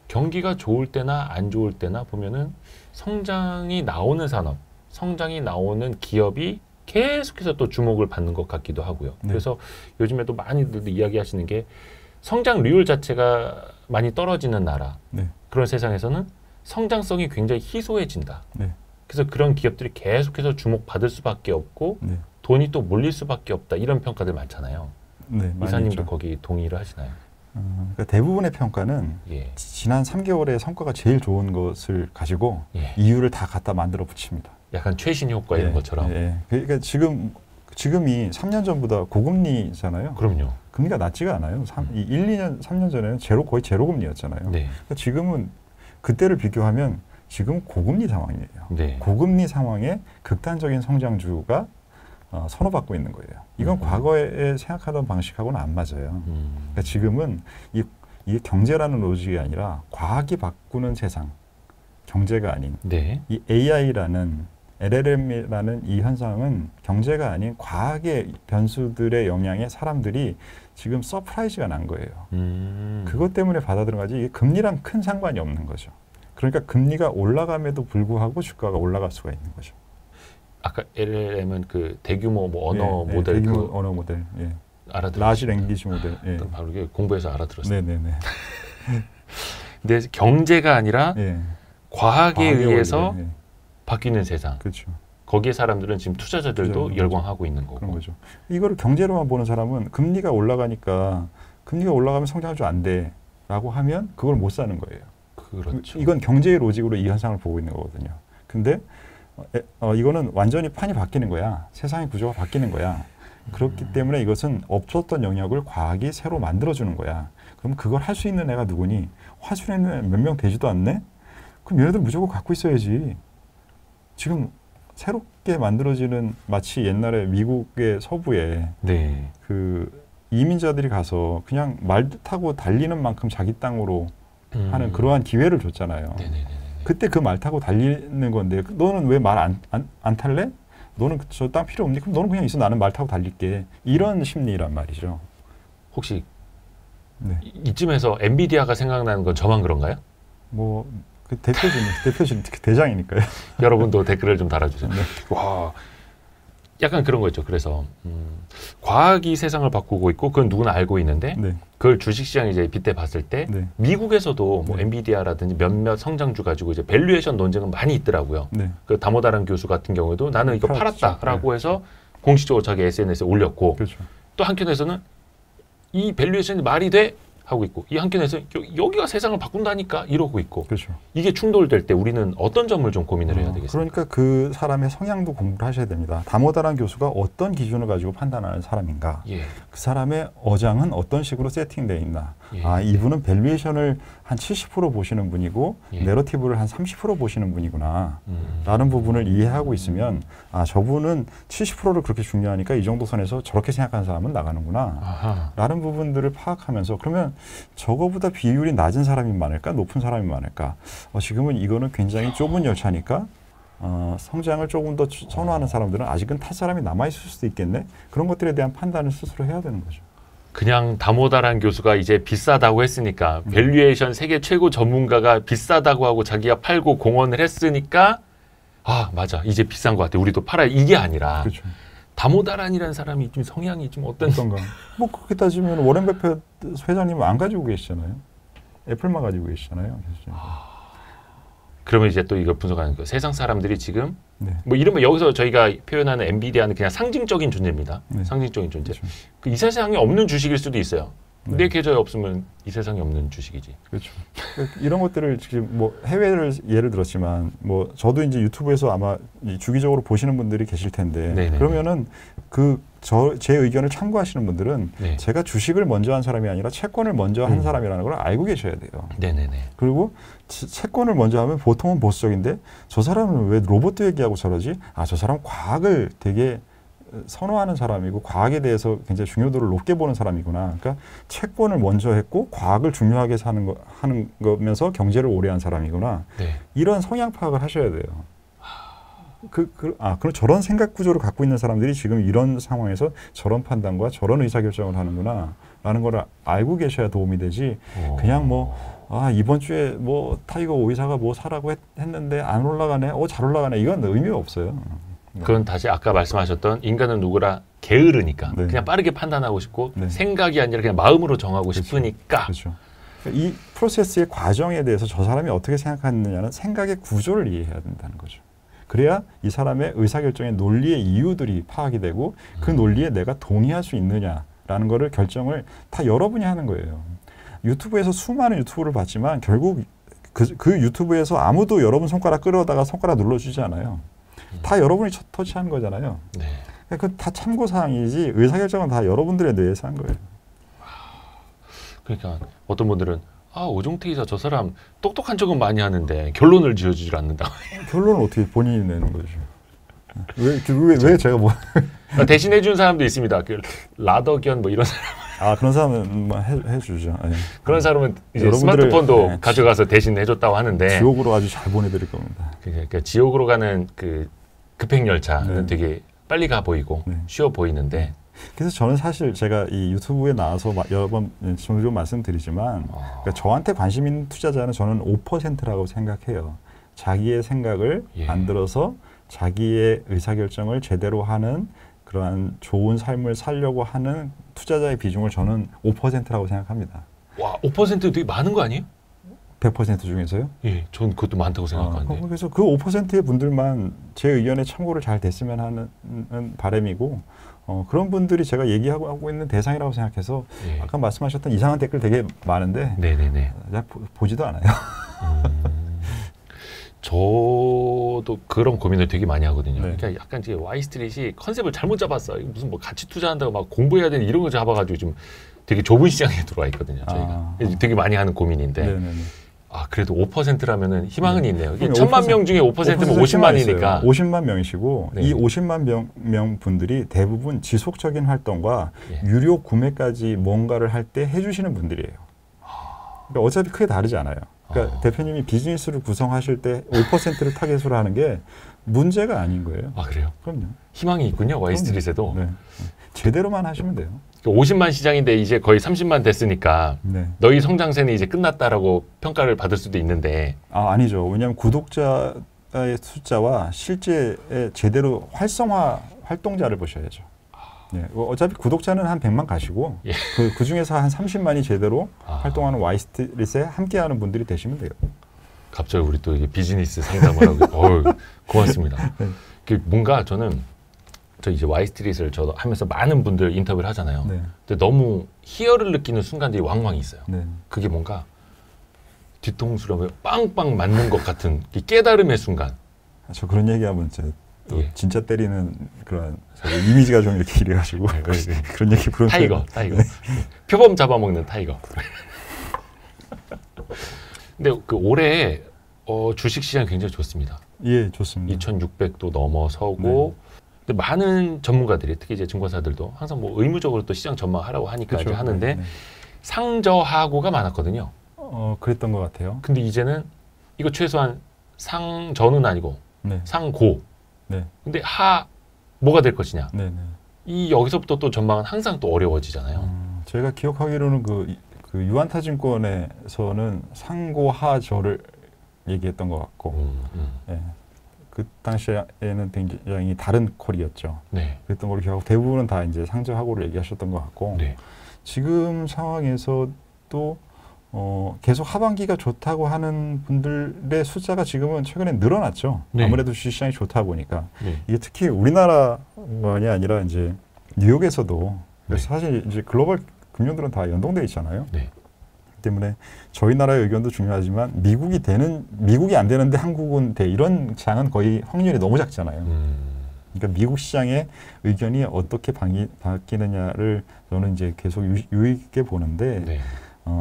경기가 좋을 때나 안 좋을 때나 보면은 성장이 나오는 산업, 성장이 나오는 기업이 계속해서 또 주목을 받는 것 같기도 하고요. 그래서 요즘에도 많이들 이야기하시는 게 성장률 자체가 많이 떨어지는 나라 그런 세상에서는 성장성이 굉장히 희소해진다. 그래서 그런 기업들이 계속해서 주목받을 수밖에 없고 돈이 또 몰릴 수밖에 없다. 이런 평가들 많잖아요. 이사님도 거기 동의를 하시나요? 그러니까 대부분의 평가는 지난 3개월의 성과가 제일 좋은 것을 가지고 이유를 다 갖다 만들어 붙입니다. 약간 최신 효과 이런 것처럼. 그러니까 지금이 3년 전보다 고금리잖아요. 그럼요. 금리가 낮지가 않아요. 1, 2년, 3년 전에는 거의 제로 금리였잖아요. 그러니까 지금은 그때를 비교하면 지금 고금리 상황이에요. 고금리 상황에 극단적인 성장주가 선호받고 있는 거예요. 이건 과거에 생각하던 방식하고는 안 맞아요. 그러니까 지금은 이게 경제라는 로직이 아니라 과학이 바꾸는 세상, 경제가 아닌 이 AI라는 LLM이라는 이 현상은 경제가 아닌 과학의 변수들의 영향에 사람들이 지금 서프라이즈가 난 거예요. 그것 때문에 받아들인 거지 이게 금리랑 큰 상관이 없는 거죠. 그러니까 금리가 올라감에도 불구하고 주가가 올라갈 수가 있는 거죠. 아까 LLM은 그 대규모 뭐 언어 모델, 대규모 언어 모델, 알아들었어요. 라지 랭귀지 모델. 바로 이게 공부해서 알아들었어요. 네네네. 근데 경제가 아니라 과학에 의해서 바뀌는 세상. 그렇죠. 거기에 사람들은 지금 투자자들도 열광하고 있는 거고. 그런 거죠. 이거를 경제로만 보는 사람은 금리가 올라가니까 금리가 올라가면 성장률 안 돼라고 하면 그걸 못 사는 거예요. 그렇죠. 이건 경제의 로직으로 이 현상을 보고 있는 거거든요. 근데 이거는 완전히 판이 바뀌는 거야. 세상의 구조가 바뀌는 거야. 그렇기 때문에 이것은 없었던 영역을 과학이 새로 만들어주는 거야. 그럼 그걸 할 수 있는 애가 누구니? 화순에는 몇 명 되지도 않네? 그럼 얘네들 무조건 갖고 있어야지. 지금 새롭게 만들어지는 마치 옛날에 미국의 서부에 그 이민자들이 가서 그냥 말 타고 달리는 만큼 자기 땅으로 하는 그러한 기회를 줬잖아요. 그때 그 말 타고 달리는 건데 너는 왜 말 안 탈래? 너는 저 땅 필요 없니? 그럼 너는 그냥 있어. 나는 말 타고 달릴게. 이런 심리란 말이죠. 혹시 이쯤에서 엔비디아가 생각나는 건 저만 그런가요? 뭐 그 대표진 대장이니까요. 여러분도 댓글을 좀 달아주세요. 와, 약간 그런 거 있죠. 그래서 과학이 세상을 바꾸고 있고 그건 누구나 알고 있는데 그걸 주식시장에 이제 빗대 봤을 때 미국에서도 뭐 엔비디아라든지 몇몇 성장주 가지고 이제 밸류에이션 논쟁은 많이 있더라고요. 그 다모다란 교수 같은 경우에도 나는 이거 팔았다라고 해서 공식적으로 자기 SNS에 올렸고 또 한편에서는 이 밸류에이션이 말이 돼? 하고 있고 이 한편에서 여기가 세상을 바꾼다니까 이러고 있고 이게 충돌될 때 우리는 어떤 점을 좀 고민을 해야 되겠습니까? 그러니까 그 사람의 성향도 공부를 하셔야 됩니다. 다모다란 교수가 어떤 기준을 가지고 판단하는 사람인가? 그 사람의 어장은 어떤 식으로 세팅되어 있나? 예. 아, 이분은 밸류에이션을 한 70% 보시는 분이고 예. 내러티브를 한 30% 보시는 분이구나 라는 부분을 이해하고 있으면 아, 저분은 70%를 그렇게 중요하니까 이 정도 선에서 저렇게 생각하는 사람은 나가는구나 아하. 라는 부분들을 파악하면서 그러면 저거보다 비율이 낮은 사람이 많을까 높은 사람이 많을까 지금은 이거는 굉장히 좁은 열차니까 성장을 조금 더 선호하는 사람들은 아직은 탈 사람이 남아있을 수도 있겠네. 그런 것들에 대한 판단을 스스로 해야 되는 거죠. 그냥 다모다란 교수가 이제 비싸다고 했으니까 밸류에이션 세계 최고 전문가가 비싸다고 하고 자기가 팔고 공헌을 했으니까 아 맞아 이제 비싼 것 같아 우리도 팔아야 이게 아니라 그렇죠. 다모다란이라는 사람이 좀 성향이 좀 어떤가 뭐 그렇게 따지면 워렌 버핏 회장님은 안 가지고 계시잖아요. 애플만 가지고 계시잖아요. 그러면 이제 또 이걸 분석하는 거 세상 사람들이 지금 네. 뭐 이러면 여기서 저희가 표현하는 엔비디아는 그냥 상징적인 존재입니다. 네. 상징적인 존재. 그렇죠. 이 세상에 없는 주식일 수도 있어요. 네. 내 계좌에 없으면 이 세상에 없는 주식이지. 그렇죠. 이런 것들을 지금 뭐 해외를 예를 들었지만 뭐 저도 이제 유튜브에서 아마 주기적으로 보시는 분들이 계실 텐데 네네. 그러면은 제 의견을 참고하시는 분들은 네. 제가 주식을 먼저 한 사람이 아니라 채권을 먼저 한 사람이라는 걸 알고 계셔야 돼요. 네네네. 그리고 채권을 먼저 하면 보통은 보수적인데 저 사람은 왜 로봇 얘기하고 저러지? 아, 저 사람 과학을 되게 선호하는 사람이고 과학에 대해서 굉장히 중요도를 높게 보는 사람이구나. 그러니까 채권을 먼저 했고 과학을 중요하게 하는 거면서 경제를 오래 한 사람이구나. 네. 이런 성향 파악을 하셔야 돼요. 그럼 저런 생각 구조를 갖고 있는 사람들이 지금 이런 상황에서 저런 판단과 저런 의사결정을 하는구나 라는 걸 알고 계셔야 도움이 되지. 그냥 이번 주에 타이거 오이사가 사라고 했는데 안 올라가네. 잘 올라가네. 이건 의미가 없어요. 그건 다시 아까 말씀하셨던 인간은 누구라 게으르니까 네. 그냥 빠르게 판단하고 싶고 네. 생각이 아니라 그냥 마음으로 정하고 그렇죠. 싶으니까. 그렇죠. 이 프로세스의 과정에 대해서 저 사람이 어떻게 생각하느냐는 생각의 구조를 이해해야 된다는 거죠. 그래야 이 사람의 의사결정의 논리의 이유들이 파악이 되고 그 논리에 내가 동의할 수 있느냐라는 거를 결정을 다 여러분이 하는 거예요. 유튜브에서 수많은 유튜브를 봤지만 결국 그 유튜브에서 아무도 여러분 손가락 끌어다가 손가락 눌러주지 않아요. 다 여러분이 터치한 거잖아요. 네. 그 다 참고사항이지 의사결정은 다 여러분들의 뇌에서 한 거예요. 그러니까 어떤 분들은 오종태 이사 저 사람 똑똑한 척은 많이 하는데 결론을 지어주질 않는다. 결론은 어떻게 본인이 내는 거죠. 왜 제가 대신해 준 사람도 있습니다. 라더견 이런 사람. 그런 사람은 해주죠. 네. 그런 사람은 이제 스마트폰도 가져가서 대신 해줬다고 하는데 지옥으로 아주 잘 보내드릴 겁니다. 그러니까 지옥으로 가는 그 급행열차는 되게 빨리 가 보이고 쉬워 보이는데 그래서 저는 사실 제가 이 유튜브에 나와서 여러 번 종종 말씀드리지만 그러니까 저한테 관심 있는 투자자는 저는 5%라고 생각해요. 자기의 생각을 만들어서 자기의 의사결정을 제대로 하는 그러한 좋은 삶을 살려고 하는 투자자의 비중을 저는 5%라고 생각합니다. 와, 5% 되게 많은 거 아니에요? 100% 중에서요? 예, 전 그것도 많다고 생각하는데. 그래서 그 5%의 분들만 제 의견에 참고를 잘 됐으면 하는 바람이고 그런 분들이 제가 얘기하고 있는 대상이라고 생각해서 아까 말씀하셨던 이상한 댓글 되게 많은데 네네네. 보지도 않아요. 저도 그런 고민을 되게 많이 하거든요. 그러니까 약간 이제 와이스트릿이 컨셉을 잘못 잡았어. 무슨 가치 투자한다고 막 공부해야 되는 이런 거 잡아가지고 좀 되게 좁은 시장에 들어와 있거든요. 저희가 되게 많이 하는 고민인데. 네네네. 그래도 5%라면은 희망은 있네요. 이게 1000만 명 중에 5%면 50만이니까. 50만 명이시고 이 50만 명 분들이 대부분 지속적인 활동과 유료 구매까지 뭔가를 할 때 해주시는 분들이에요. 그러니까 어차피 크게 다르지 않아요. 그러니까 대표님이 비즈니스를 구성하실 때 5%를 타겟으로 하는 게 문제가 아닌 거예요. 그래요? 그럼요. 희망이 있군요. 와이스트릿에도. 네. 제대로만 하시면 돼요. 50만 시장인데 이제 거의 30만 됐으니까 너희 성장세는 이제 끝났다라고 평가를 받을 수도 있는데 아니죠. 왜냐하면 구독자의 숫자와 실제 제대로 활동자를 보셔야죠. 어차피 구독자는 한 100만 가시고 그 중에서 한 30만이 제대로 활동하는 와이스트릿에 함께하는 분들이 되시면 돼요. 갑자기 우리 또 비즈니스 상담을 하고 고맙습니다. 뭔가 저는 저 이제 와이스트릿을 저도 하면서 많은 분들 인터뷰를 하잖아요. 근데 너무 희열을 느끼는 순간들이 왕왕 있어요. 그게 뭔가 뒤통수로 빵빵 맞는 것 같은 깨달음의 순간. 저 그런 얘기하면 또 진짜 때리는 그런 이미지가 좀 이렇게 이래가지고 그런 얘기 부르면 타이거 표범 잡아먹는 타이거. 근데 그 올해 주식 시장 굉장히 좋습니다. 예, 좋습니다. 2,600도 넘어서고 근데 많은 전문가들이 특히 이제 증권사들도 항상 뭐 의무적으로 또 시장 전망하라고 하니까 이제 하는데 상저하고가 많았거든요. 그랬던 것 같아요. 근데 이제는 이거 최소한 상저는 아니고 상고. 근데 뭐가 될 것이냐. 이 여기서부터 또 전망은 항상 또 어려워지잖아요. 저희가 기억하기로는 그 유한타증권에서는 상고 하저를 얘기했던 것 같고 그 당시에는 굉장히 다른 콜이었죠. 그랬던 걸로 기억하고 대부분은 다 이제 상저하고를 얘기하셨던 것 같고 지금 상황에서도 계속 하반기가 좋다고 하는 분들의 숫자가 지금은 최근에 늘어났죠. 아무래도 주식시장이 좋다 보니까 이게 특히 우리나라만이 아니라 이제 뉴욕에서도 사실 이제 글로벌 금융들은 다 연동돼 있잖아요. 그렇기 때문에 저희 나라의 의견도 중요하지만 미국이 안 되는데 한국은 돼 이런 장은 거의 확률이 너무 작잖아요. 그러니까 미국 시장의 의견이 어떻게 바뀌느냐를 저는 이제 계속 유의 깊게 보는데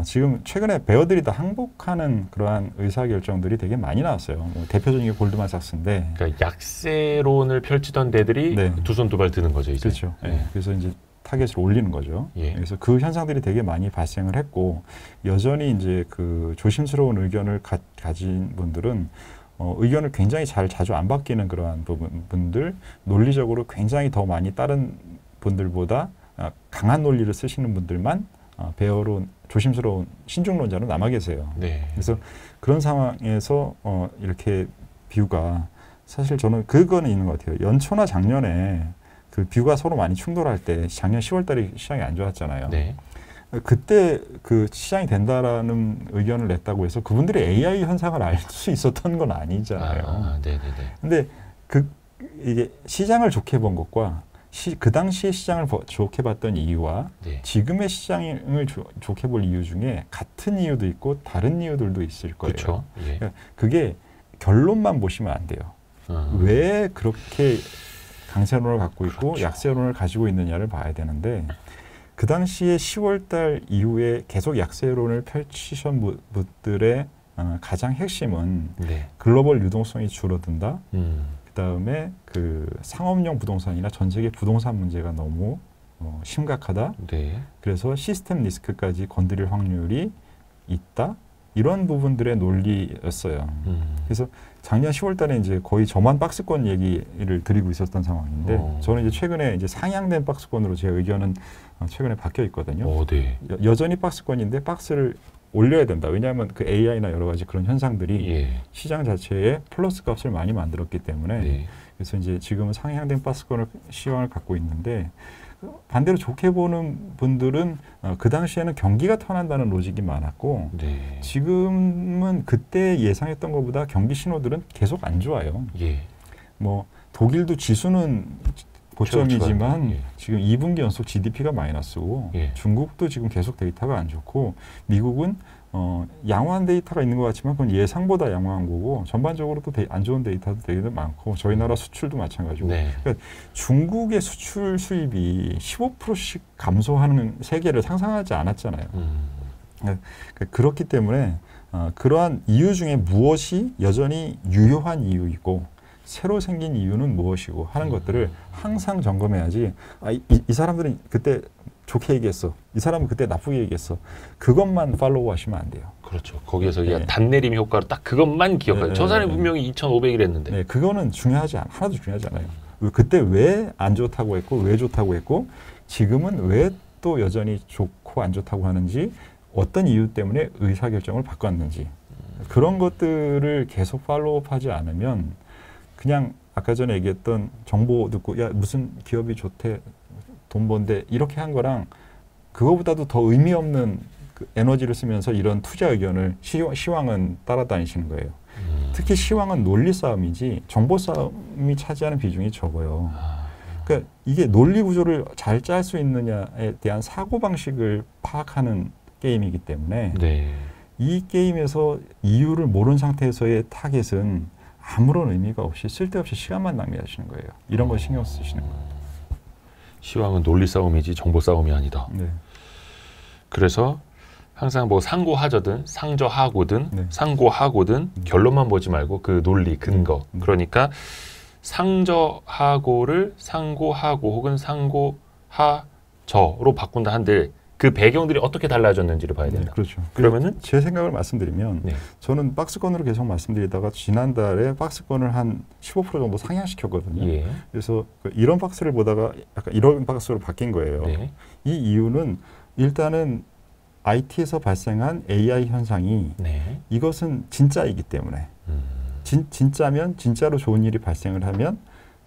지금 최근에 베어들이 다 항복하는 그러한 의사결정들이 되게 많이 나왔어요. 뭐 대표적인 게 골드만삭스인데 그러니까 약세론을 펼치던 데들이 두 손 두 발 드는 거죠. 이제. 그렇죠. 그래서 이제 타겟을 올리는 거죠. 그래서 그 현상들이 되게 많이 발생을 했고 여전히 이제 그 조심스러운 의견을 가진 분들은 의견을 굉장히 자주 안 바뀌는 그러한 분들, 논리적으로 굉장히 더 많이 다른 분들보다 강한 논리를 쓰시는 분들만 베어론 조심스러운 신중론자로 남아 계세요. 그래서 그런 상황에서 이렇게 뷰가 사실 저는 그거는 있는 것 같아요. 연초나 작년에 그 뷰가 서로 많이 충돌할 때 작년 10월달에 시장이 안 좋았잖아요. 그때 그 시장이 된다라는 의견을 냈다고 해서 그분들이 AI 현상을 알 수 있었던 건 아니잖아요. 근데 이게 시장을 좋게 본 것과 그 당시에 시장을 좋게 봤던 이유와 지금의 시장을 좋게 볼 이유 중에 같은 이유도 있고 다른 이유들도 있을 거예요. 그러니까 그게 결론만 보시면 안 돼요. 왜 그렇게 강세론을 갖고 있고 약세론을 가지고 있느냐를 봐야 되는데 그 당시에 10월달 이후에 계속 약세론을 펼치신 분들의 가장 핵심은 글로벌 유동성이 줄어든다. 그다음에 그 상업용 부동산이나 전 세계 부동산 문제가 너무 심각하다. 그래서 시스템 리스크까지 건드릴 확률이 있다. 이런 부분들의 논리였어요. 그래서 작년 10월달에 이제 거의 저만 박스권 얘기를 드리고 있었던 상황인데 저는 이제 최근에 이제 상향된 박스권으로 제 의견은 최근에 바뀌어 있거든요. 여전히 박스권인데 박스를 올려야 된다. 왜냐하면 그 AI나 여러 가지 그런 현상들이 시장 자체에 플러스 값을 많이 만들었기 때문에 그래서 이제 지금은 상향된 박스권을 시황을 갖고 있는데 반대로 좋게 보는 분들은 그 당시에는 경기가 터난다는 로직이 많았고 지금은 그때 예상했던 것보다 경기 신호들은 계속 안 좋아요. 뭐 독일도 지수는 고점이지만 지금 2분기 연속 GDP가 마이너스고 중국도 지금 계속 데이터가 안 좋고 미국은 양호한 데이터가 있는 것 같지만 그건 예상보다 양호한 거고 전반적으로 또 안 좋은 데이터도 되게 많고 저희 나라 수출도 마찬가지고 그러니까 중국의 수출 수입이 15%씩 감소하는 세계를 상상하지 않았잖아요. 그러니까 그렇기 때문에 그러한 이유 중에 무엇이 여전히 유효한 이유이고 새로 생긴 이유는 무엇이고 하는 것들을 항상 점검해야지 이 사람들은 그때 좋게 얘기했어. 이 사람은 그때 나쁘게 얘기했어. 그것만 팔로우 하시면 안 돼요. 그렇죠. 거기에서 단내림 효과로 딱 그것만 기억해요. 저 사람이 분명히 2,500이랬는데. 그거는 하나도 중요하지 않아요. 그때 왜 안 좋다고 했고 왜 좋다고 했고 지금은 왜 또 여전히 좋고 안 좋다고 하는지 어떤 이유 때문에 의사결정을 바꿨는지 그런 것들을 계속 팔로우하지 않으면 그냥 아까 전에 얘기했던 정보 듣고 야 무슨 기업이 좋대 돈 번대 이렇게 한 거랑 그거보다도 더 의미 없는 그 에너지를 쓰면서 이런 투자 의견을 시황은 따라다니시는 거예요. 특히 시황은 논리 싸움이지 정보 싸움이 차지하는 비중이 적어요. 그러니까 이게 논리 구조를 잘 짤 수 있느냐에 대한 사고 방식을 파악하는 게임이기 때문에 이 게임에서 이유를 모르는 상태에서의 타겟은 아무런 의미가 없이 쓸데없이 시간만 낭비하시는 거예요. 이런 걸 신경 쓰시는 거예요. 시황은 논리 싸움이지 정보 싸움이 아니다. 그래서 항상 뭐 상고하저든 상저하고든 상고하고든 결론만 보지 말고 그 논리 근거 그러니까 상저하고를 상고하고 혹은 상고하저로 바꾼다 한들 그 배경들이 어떻게 달라졌는지를 봐야 된다. 그렇죠. 그러면은 제 생각을 말씀드리면 저는 박스권으로 계속 말씀드리다가 지난달에 박스권을 한 15% 정도 상향시켰거든요. 그래서 이런 박스를 보다가 약간 이런 박스로 바뀐 거예요. 이 이유는 일단은 IT에서 발생한 AI 현상이 이것은 진짜이기 때문에 진짜면 진짜로 좋은 일이 발생을 하면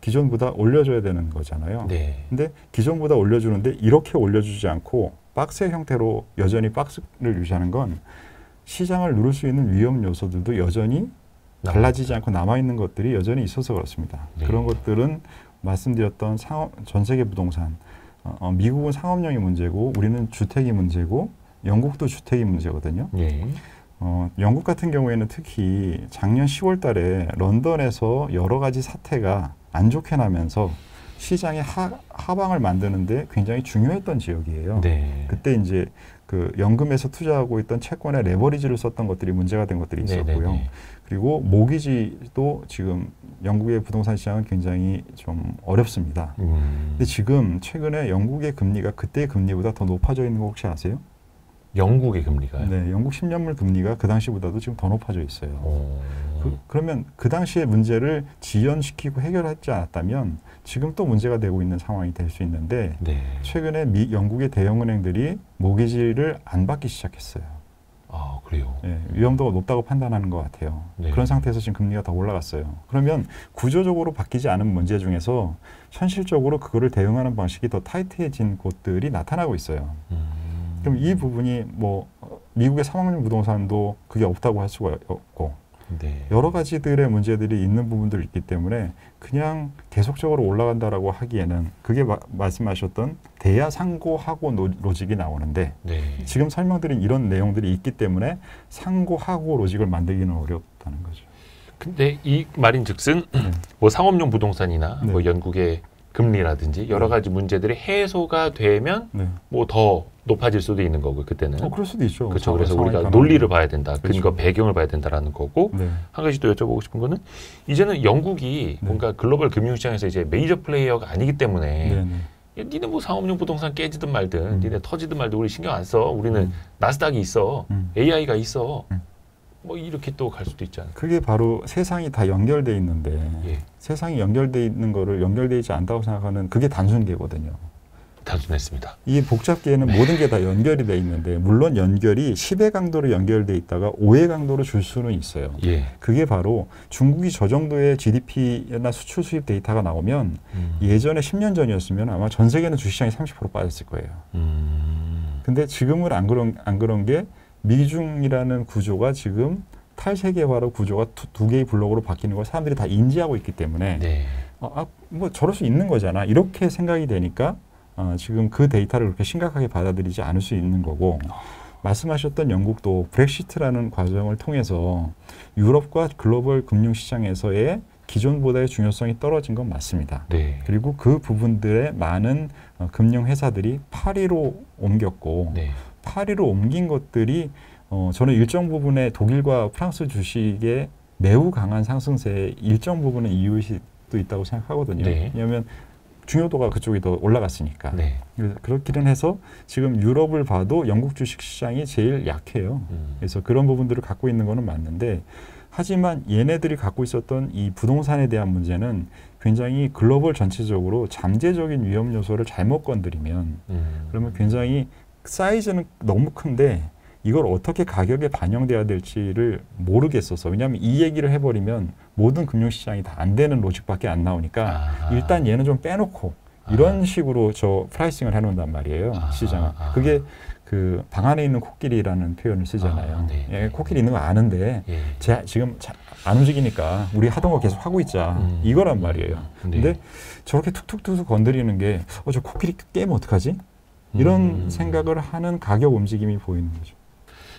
기존보다 올려줘야 되는 거잖아요. 근데 기존보다 올려주는데 이렇게 올려주지 않고 박스의 형태로 여전히 박스를 유지하는 건 시장을 누를 수 있는 위험 요소들도 여전히 달라지지 않고 남아있는 것들이 여전히 있어서 그렇습니다. 그런 것들은 말씀드렸던 전 세계 부동산, 미국은 상업용이 문제고 우리는 주택이 문제고 영국도 주택이 문제거든요. 영국 같은 경우에는 특히 작년 10월 달에 런던에서 여러 가지 사태가 안 좋게 나면서 시장의 하방을 만드는데 굉장히 중요했던 지역이에요. 그때 이제 그 연금에서 투자하고 있던 채권에 레버리지를 썼던 것들이 문제가 된 것들이 있었고요. 그리고 모기지도 지금 영국의 부동산 시장은 굉장히 좀 어렵습니다. 근데 지금 최근에 영국의 금리가 그때의 금리보다 더 높아져 있는 거 혹시 아세요? 영국의 금리가요? 네, 영국 10년물 금리가 그 당시보다도 지금 더 높아져 있어요. 그러면 그 당시의 문제를 지연시키고 해결하지 않았다면 지금 또 문제가 되고 있는 상황이 될 수 있는데 최근에 영국의 대형은행들이 모기지를 안 받기 시작했어요. 아, 그래요? 위험도가 높다고 판단하는 것 같아요. 그런 상태에서 지금 금리가 더 올라갔어요. 그러면 구조적으로 바뀌지 않은 문제 중에서 현실적으로 그거를 대응하는 방식이 더 타이트해진 곳들이 나타나고 있어요. 그럼 이 부분이 뭐 미국의 상업용 부동산도 그게 없다고 할 수가 없고 여러 가지들의 문제들이 있는 부분들이 있기 때문에 그냥 계속적으로 올라간다라고 하기에는 그게 말씀하셨던 대야상고하고 로직이 나오는데 지금 설명드린 이런 내용들이 있기 때문에 상고하고 로직을 만들기는 어렵다는 거죠. 근데 이 말인즉슨 뭐 상업용 부동산이나 뭐 영국의 금리라든지 여러 가지 문제들이 해소가 되면 뭐 더 높아질 수도 있는 거고 그때는. 그럴 수도 있죠. 그렇죠. 그래서 우리가 논리를 봐야 된다. 근거 배경을 봐야 된다라는 거고 한 가지 또 여쭤보고 싶은 거는 이제는 영국이 뭔가 글로벌 금융시장에서 이제 메이저 플레이어가 아니기 때문에 니네 뭐 상업용 부동산 깨지든 말든 니네 터지든 말든 우리 신경 안 써. 우리는 나스닥이 있어. AI가 있어. 뭐 이렇게 또 갈 수도 있잖아요. 그게 바로 세상이 다 연결돼 있는데 세상이 연결돼 있는 거를 연결돼 있지 않다고 생각하는 그게 단순계거든요. 단순했습니다. 이 복잡계에는 모든 게 다 연결이 돼 있는데 물론 연결이 10의 강도로 연결돼 있다가 5의 강도로 줄 수는 있어요. 그게 바로 중국이 저 정도의 GDP나 수출 수입 데이터가 나오면 예전에 10년 전이었으면 아마 전 세계는 주식시장이 30% 빠졌을 거예요. 근데 지금은 안 그런 게 미중이라는 구조가 지금 탈세계화로 구조가 두 개의 블록으로 바뀌는 걸 사람들이 다 인지하고 있기 때문에 뭐 저럴 수 있는 거잖아 이렇게 생각이 되니까 지금 그 데이터를 그렇게 심각하게 받아들이지 않을 수 있는 거고 말씀하셨던 영국도 브렉시트라는 과정을 통해서 유럽과 글로벌 금융시장에서의 기존보다의 중요성이 떨어진 건 맞습니다. 그리고 그 부분들의 많은 금융회사들이 파리로 옮겼고 파리로 옮긴 것들이 저는 일정 부분의 독일과 프랑스 주식의 매우 강한 상승세의 일정 부분은 이유일 수도 있다고 생각하거든요. 왜냐하면 중요도가 그쪽이 더 올라갔으니까. 그렇기는 해서 지금 유럽을 봐도 영국 주식시장이 제일 약해요. 그래서 그런 부분들을 갖고 있는 거는 맞는데 하지만 얘네들이 갖고 있었던 이 부동산에 대한 문제는 굉장히 글로벌 전체적으로 잠재적인 위험 요소를 잘못 건드리면 그러면 굉장히 사이즈는 너무 큰데 이걸 어떻게 가격에 반영돼야 될지를 모르겠어서 왜냐하면 이 얘기를 해버리면 모든 금융시장이 다 안 되는 로직밖에 안 나오니까 일단 얘는 좀 빼놓고 이런 식으로 저 프라이싱을 해놓는단 말이에요. 시장은. 그게 그 방 안에 있는 코끼리라는 표현을 쓰잖아요. 코끼리 있는 거 아는데 지금 안 움직이니까 우리 하던 거 계속 하고 있자. 이거란 말이에요. 근데 저렇게 툭툭툭 건드리는 게 저 코끼리 깨면 어떡하지? 이런 생각을 하는 가격 움직임이 보이는 거죠.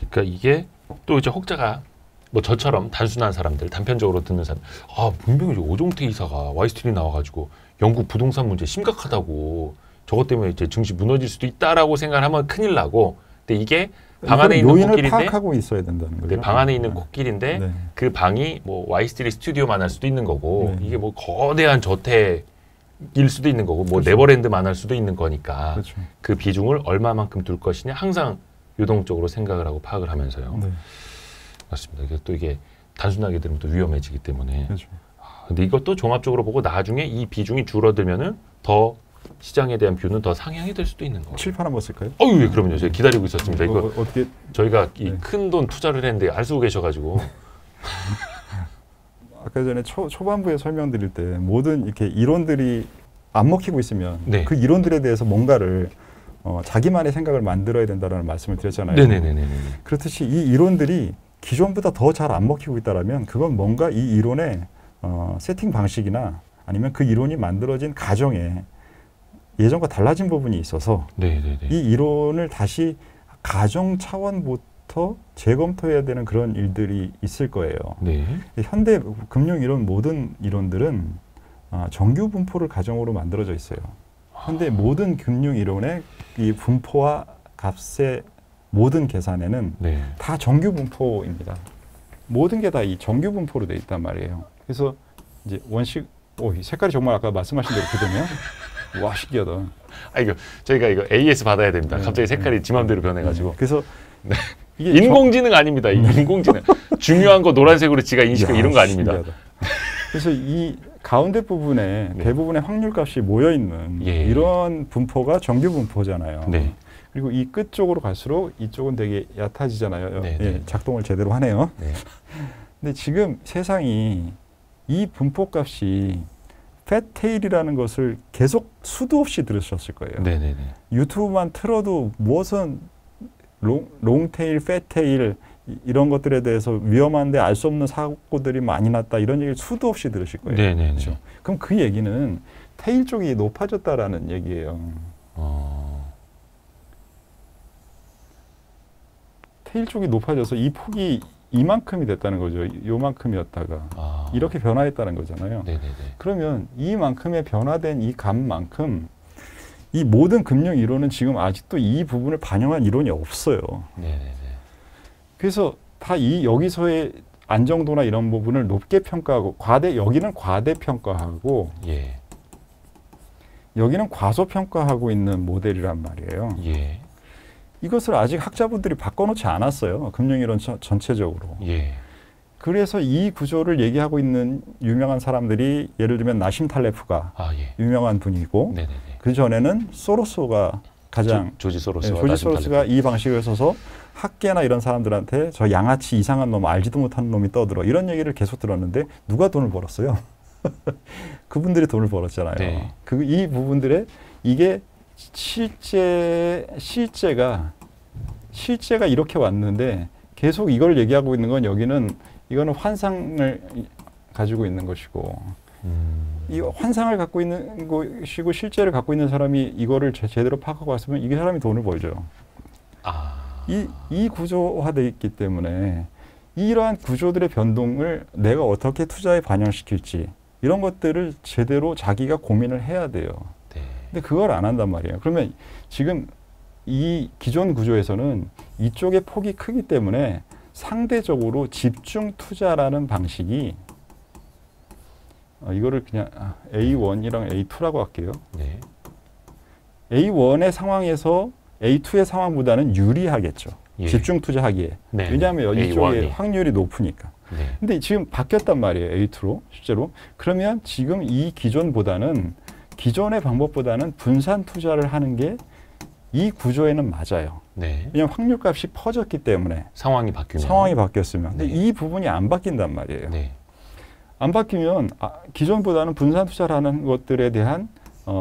그러니까 이게 또 이제 혹자가 뭐 저처럼 단순한 사람들, 단편적으로 듣는 사람, 분명히 오종태 이사가 와이스트리 나와가지고 영국 부동산 문제 심각하다고 저것 때문에 이제 증시 무너질 수도 있다라고 생각하면 큰일 나고, 근데 이게 방 안에 있는 요인을 코끼리인데 파악하고 있어야 된다는 거죠. 네, 방 안에 있는 코끼리인데 네. 그 방이 뭐 Y3 스튜디오만 할 수도 있는 거고 네. 이게 뭐 거대한 저택일 수도 있는 거고 뭐 그렇죠. 네버랜드만 할 수도 있는 거니까 그렇죠. 그 비중을 얼마만큼 둘 것이냐 항상 유동적으로 생각을 하고 파악을 하면서요. 네. 맞습니다. 그래서 또 이게 단순하게 들으면 또 위험해지기 때문에. 그렇죠. 근데 이것도 종합적으로 보고 나중에 이 비중이 줄어들면은 더 시장에 대한 뷰는 더 상향이 될 수도 있는 거예요. 칠판 한번 쓸까요? 예, 그럼요. 제가 기다리고 있었습니다. 이거 어떻게 저희가 이 네. 큰 돈 투자를 했는데 알 쓰고 계셔가지고. 아까 전에 초반부에 설명드릴 때 모든 이렇게 이론들이 안 먹히고 있으면 네. 그 이론들에 대해서 뭔가를 자기만의 생각을 만들어야 된다는 말씀을 드렸잖아요. 네네네네. 그렇듯이 이 이론들이 기존보다 더 잘 안 먹히고 있다라면 그건 뭔가 이 이론의 세팅 방식이나 아니면 그 이론이 만들어진 가정에 예전과 달라진 부분이 있어서 네네네. 이 이론을 다시 가정 차원부터 재검토해야 되는 그런 일들이 있을 거예요. 네. 현대 금융 이론 모든 이론들은 정규 분포를 가정으로 만들어져 있어요. 현대 모든 금융 이론의 이 분포와 값의 모든 계산에는 네. 다 정규 분포입니다. 모든 게 다 이 정규 분포로 돼 있단 말이에요. 그래서 이제 원식, 색깔이 정말 아까 말씀하신 대로 그대네요. 와, 신기하다. 이거 저희가 이거 AS 받아야 됩니다. 네, 갑자기 색깔이 지 맘대로 변해가지고. 그래서 네. 이게 인공지능 아닙니다. 인공지능. 중요한 거 노란색으로 지가 인식해 이런 거 아닙니다. 신기하다. 그래서 이 가운데 부분에 네. 대부분의 확률값이 모여 있는 예. 이런 분포가 정규 분포잖아요. 네. 그리고 이 끝 쪽으로 갈수록 이쪽은 되게 얕아지잖아요. 네, 예, 네. 작동을 제대로 하네요. 네. 근데 지금 세상이 이 분포값이 팻테일이라는 것을 계속 수도 없이 들으셨을 거예요. 네네네. 유튜브만 틀어도 무엇은 롱테일, 팻테일 이런 것들에 대해서 위험한데 알 수 없는 사고들이 많이 났다 이런 얘기를 수도 없이 들으실 거예요. 네네네. 그렇죠? 그럼 그 얘기는 테일 쪽이 높아졌다라는 얘기예요. 테일 쪽이 높아져서 이 폭이 이만큼이 됐다는 거죠. 요만큼이었다가 이렇게 변화했다는 거잖아요. 네네네. 그러면 이만큼의 변화된 이 값만큼 이 모든 금융 이론은 지금 아직도 이 부분을 반영한 이론이 없어요. 네네네. 그래서 다 여기서의 안정도나 이런 부분을 높게 평가하고 여기는 과대평가하고 예. 여기는 과소평가하고 있는 모델이란 말이에요. 예. 이것을 아직 학자분들이 바꿔놓지 않았어요. 금융이론 전체적으로. 예. 그래서 이 구조를 얘기하고 있는 유명한 사람들이 예를 들면 나심 탈레프가 예. 유명한 분이고 네네네. 그 전에는 소로스가 가장 조지 소로스가, 조지 소로스가 이 방식을 써서 학계나 이런 사람들한테 저 양아치 이상한 놈 알지도 못하는 놈이 떠들어 이런 얘기를 계속 들었는데 누가 돈을 벌었어요? 그분들이 돈을 벌었잖아요. 네. 이 부분들의 이게 실제가 이렇게 왔는데 계속 이걸 얘기하고 있는 건 이거는 환상을 가지고 있는 것이고 이 환상을 갖고 있는 것이고 실제를 갖고 있는 사람이 이거를 제대로 파악하고 왔으면 이게 사람이 돈을 벌죠. 이 구조화되어 있기 때문에 이러한 구조들의 변동을 내가 어떻게 투자에 반영시킬지 이런 것들을 제대로 자기가 고민을 해야 돼요. 네. 근데 그걸 안 한단 말이에요. 그러면 지금 이 기존 구조에서는 이쪽의 폭이 크기 때문에 상대적으로 집중 투자라는 방식이 이거를 그냥 A1이랑 A2라고 할게요. 네. A1의 상황에서 A2의 상황보다는 유리하겠죠. 예. 집중 투자하기에. 네. 왜냐하면 A1이. 이쪽에 확률이 높으니까. 네. 근데 지금 바뀌었단 말이에요. A2로 실제로. 그러면 지금 이 기존의 방법보다는 분산 투자를 하는 게 이 구조에는 맞아요. 네. 왜냐하면 확률값이 퍼졌기 때문에. 상황이 바뀌었으면. 근데 네. 이 부분이 안 바뀐단 말이에요. 네. 안 바뀌면 기존보다는 분산 투자를 하는 것들에 대한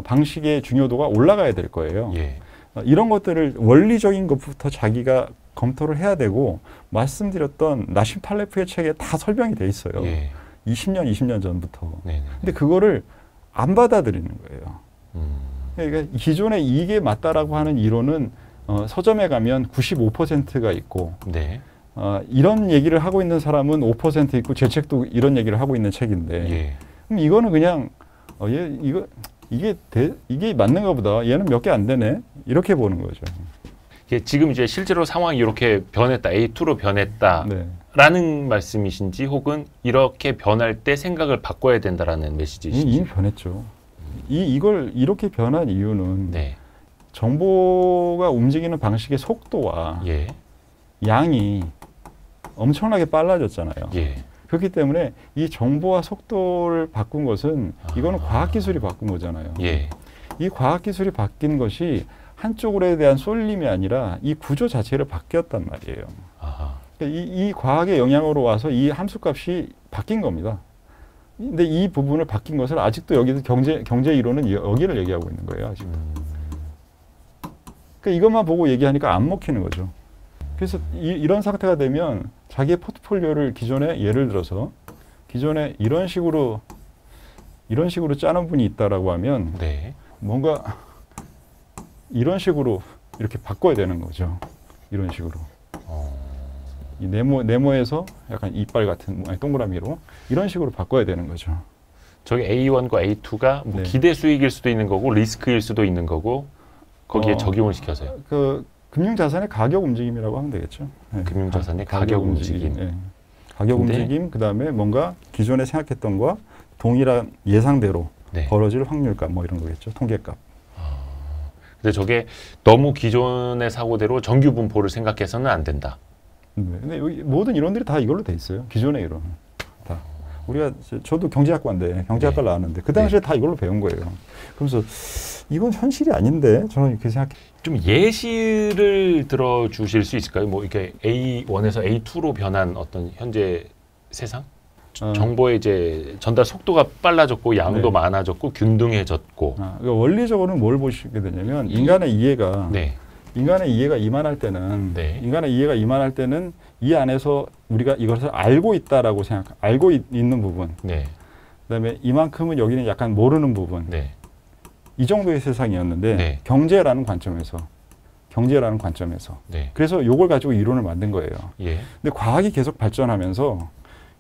방식의 중요도가 올라가야 될 거예요. 예. 이런 것들을 원리적인 것부터 자기가 검토를 해야 되고 말씀드렸던 나심 탈레프의 책에 다 설명이 돼 있어요. 예. 20년 전부터. 네네. 근데 그거를 안 받아들이는 거예요. 그러니까 기존에 이게 맞다라고 하는 이론은 서점에 가면 95%가 있고 네. 이런 얘기를 하고 있는 사람은 5% 있고 제 책도 이런 얘기를 하고 있는 책인데 예. 그럼 이거는 그냥 이게 맞는가 보다. 얘는 몇 개 안 되네. 이렇게 보는 거죠. 지금 이제 실제로 상황이 이렇게 변했다, A2로 변했다라는 말씀이신지 혹은 이렇게 변할 때 생각을 바꿔야 된다라는 메시지이신지. 이미 변했죠. 이걸 이렇게 변한 이유는 정보가 움직이는 방식의 속도와 양이 엄청나게 빨라졌잖아요. 그렇기 때문에 이 정보와 속도를 바꾼 것은 이거는 과학기술이 바꾼 거잖아요. 이 과학기술이 바뀐 것이 한쪽으로에 대한 쏠림이 아니라 이 구조 자체를 바뀌었단 말이에요. 그러니까 이 과학의 영향으로 와서 이 함수값이 바뀐 겁니다. 근데 이 부분을 바뀐 것을 아직도 여기서 경제 이론은 여기를 얘기하고 있는 거예요. 아직도. 그러니까 이것만 보고 얘기하니까 안 먹히는 거죠. 그래서 이런 상태가 되면 자기의 포트폴리오를 기존에 예를 들어서 기존에 이런 식으로 짜는 분이 있다라고 하면 뭔가 이런 식으로 이렇게 바꿔야 되는 거죠. 이런 식으로. 이 네모에서 약간 이빨 같은 동그라미로 이런 식으로 바꿔야 되는 거죠. 저기 A1과 A2가 뭐 기대 수익일 수도 있는 거고 리스크일 수도 있는 거고 거기에 적용을 시켜서요. 그 금융자산의 가격 움직임이라고 하면 되겠죠. 금융자산의 가격 움직임. 가격 움직임, 그다음에 뭔가 기존에 생각했던 거와 동일한 예상대로 벌어질 확률값 뭐 이런 거겠죠. 통계값. 근데 저게 너무 기존의 사고대로 정규 분포를 생각해서는 안 된다. 근데 여기 모든 이론들이 다 이걸로 돼 있어요. 기존의 이론은 다. 저도 경제학과인데 경제학과를 나왔는데 그 당시에 다 이걸로 배운 거예요. 그러면서 이건 현실이 아닌데 저는 이렇게 생각해. 좀 예시를 들어주실 수 있을까요? 뭐 이렇게 A1에서 A2로 변한 어떤 현재 세상? 정보의 이제 전달 속도가 빨라졌고 양도 많아졌고 균등해졌고. 그러니까 원리적으로는 뭘 보시게 되냐면 인간의 이해가 이만할 때는 이 안에서 우리가 이것을 알고 있다라고 알고 있는 부분. 그다음에 이만큼은 여기는 약간 모르는 부분. 이 정도의 세상이었는데 경제라는 관점에서 그래서 이걸 가지고 이론을 만든 거예요. 근데 과학이 계속 발전하면서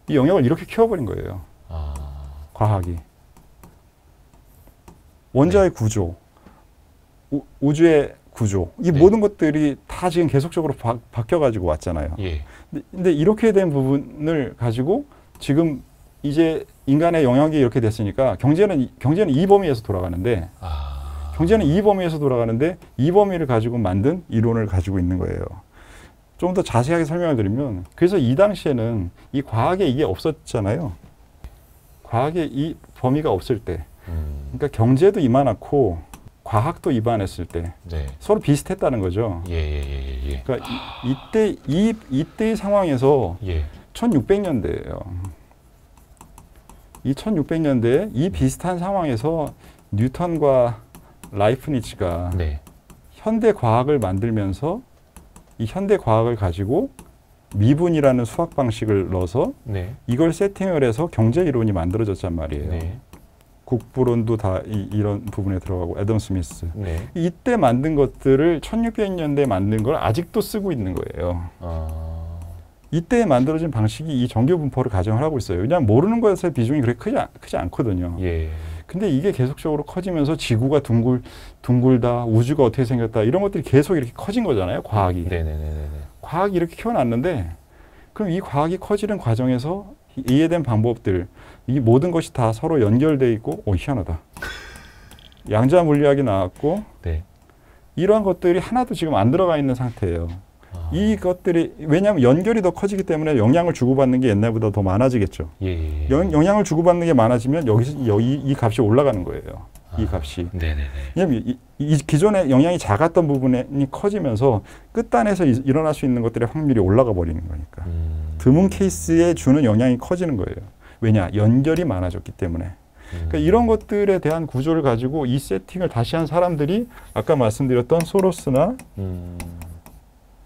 이 영역을 이렇게 키워버린 거예요. 과학이. 원자의 구조, 우주의 구조, 이 모든 것들이 다 지금 계속적으로 바뀌어가지고 왔잖아요. 근데 이렇게 된 부분을 가지고 지금 이제 인간의 영역이 이렇게 됐으니까 경제는 이 범위에서 돌아가는데 이 범위를 가지고 만든 이론을 가지고 있는 거예요. 좀 더 자세하게 설명을 드리면 그래서 이 당시에는 이 과학에 이게 없었잖아요. 과학에 이 범위가 없을 때 그러니까 경제도 이만하고 과학도 이만했을 때 서로 비슷했다는 거죠. 그러니까 이때의 상황에서 1600년대예요. 이 1600년대에 이 비슷한 상황에서 뉴턴과 라이프니츠가 현대 과학을 만들면서 이 현대 과학을 가지고 미분이라는 수학 방식을 넣어서 이걸 세팅을 해서 경제 이론이 만들어졌단 말이에요. 국부론도 다 이런 부분에 들어가고 애덤 스미스. 이때 만든 것들을 1600년대에 만든 걸 아직도 쓰고 있는 거예요. 이때 만들어진 방식이 이 정규 분포를 가정을 하고 있어요. 왜냐하면 모르는 것의 비중이 그렇게 크지 않거든요. 근데 이게 계속적으로 커지면서 지구가 둥글다, 우주가 어떻게 생겼다 이런 것들이 계속 이렇게 커진 거잖아요. 과학이. 과학이 이렇게 키워놨는데 그럼 이 과학이 커지는 과정에서 이해된 방법들, 이 모든 것이 다 서로 연결돼 있고 희한하다. 양자 물리학이 나왔고 이러한 것들이 하나도 지금 안 들어가 있는 상태예요. 이것들이 왜냐하면 연결이 더 커지기 때문에 영향을 주고받는 게 옛날보다 더 많아지겠죠. 영향을 주고받는 게 많아지면 이 값이 올라가는 거예요. 이 값이. 왜냐하면 이 기존에 영향이 작았던 부분이 커지면서 끝단에서 일어날 수 있는 것들의 확률이 올라가 버리는 거니까. 드문 케이스에 주는 영향이 커지는 거예요. 왜냐? 연결이 많아졌기 때문에. 그러니까 이런 것들에 대한 구조를 가지고 이 세팅을 다시 한 사람들이 아까 말씀드렸던 소로스나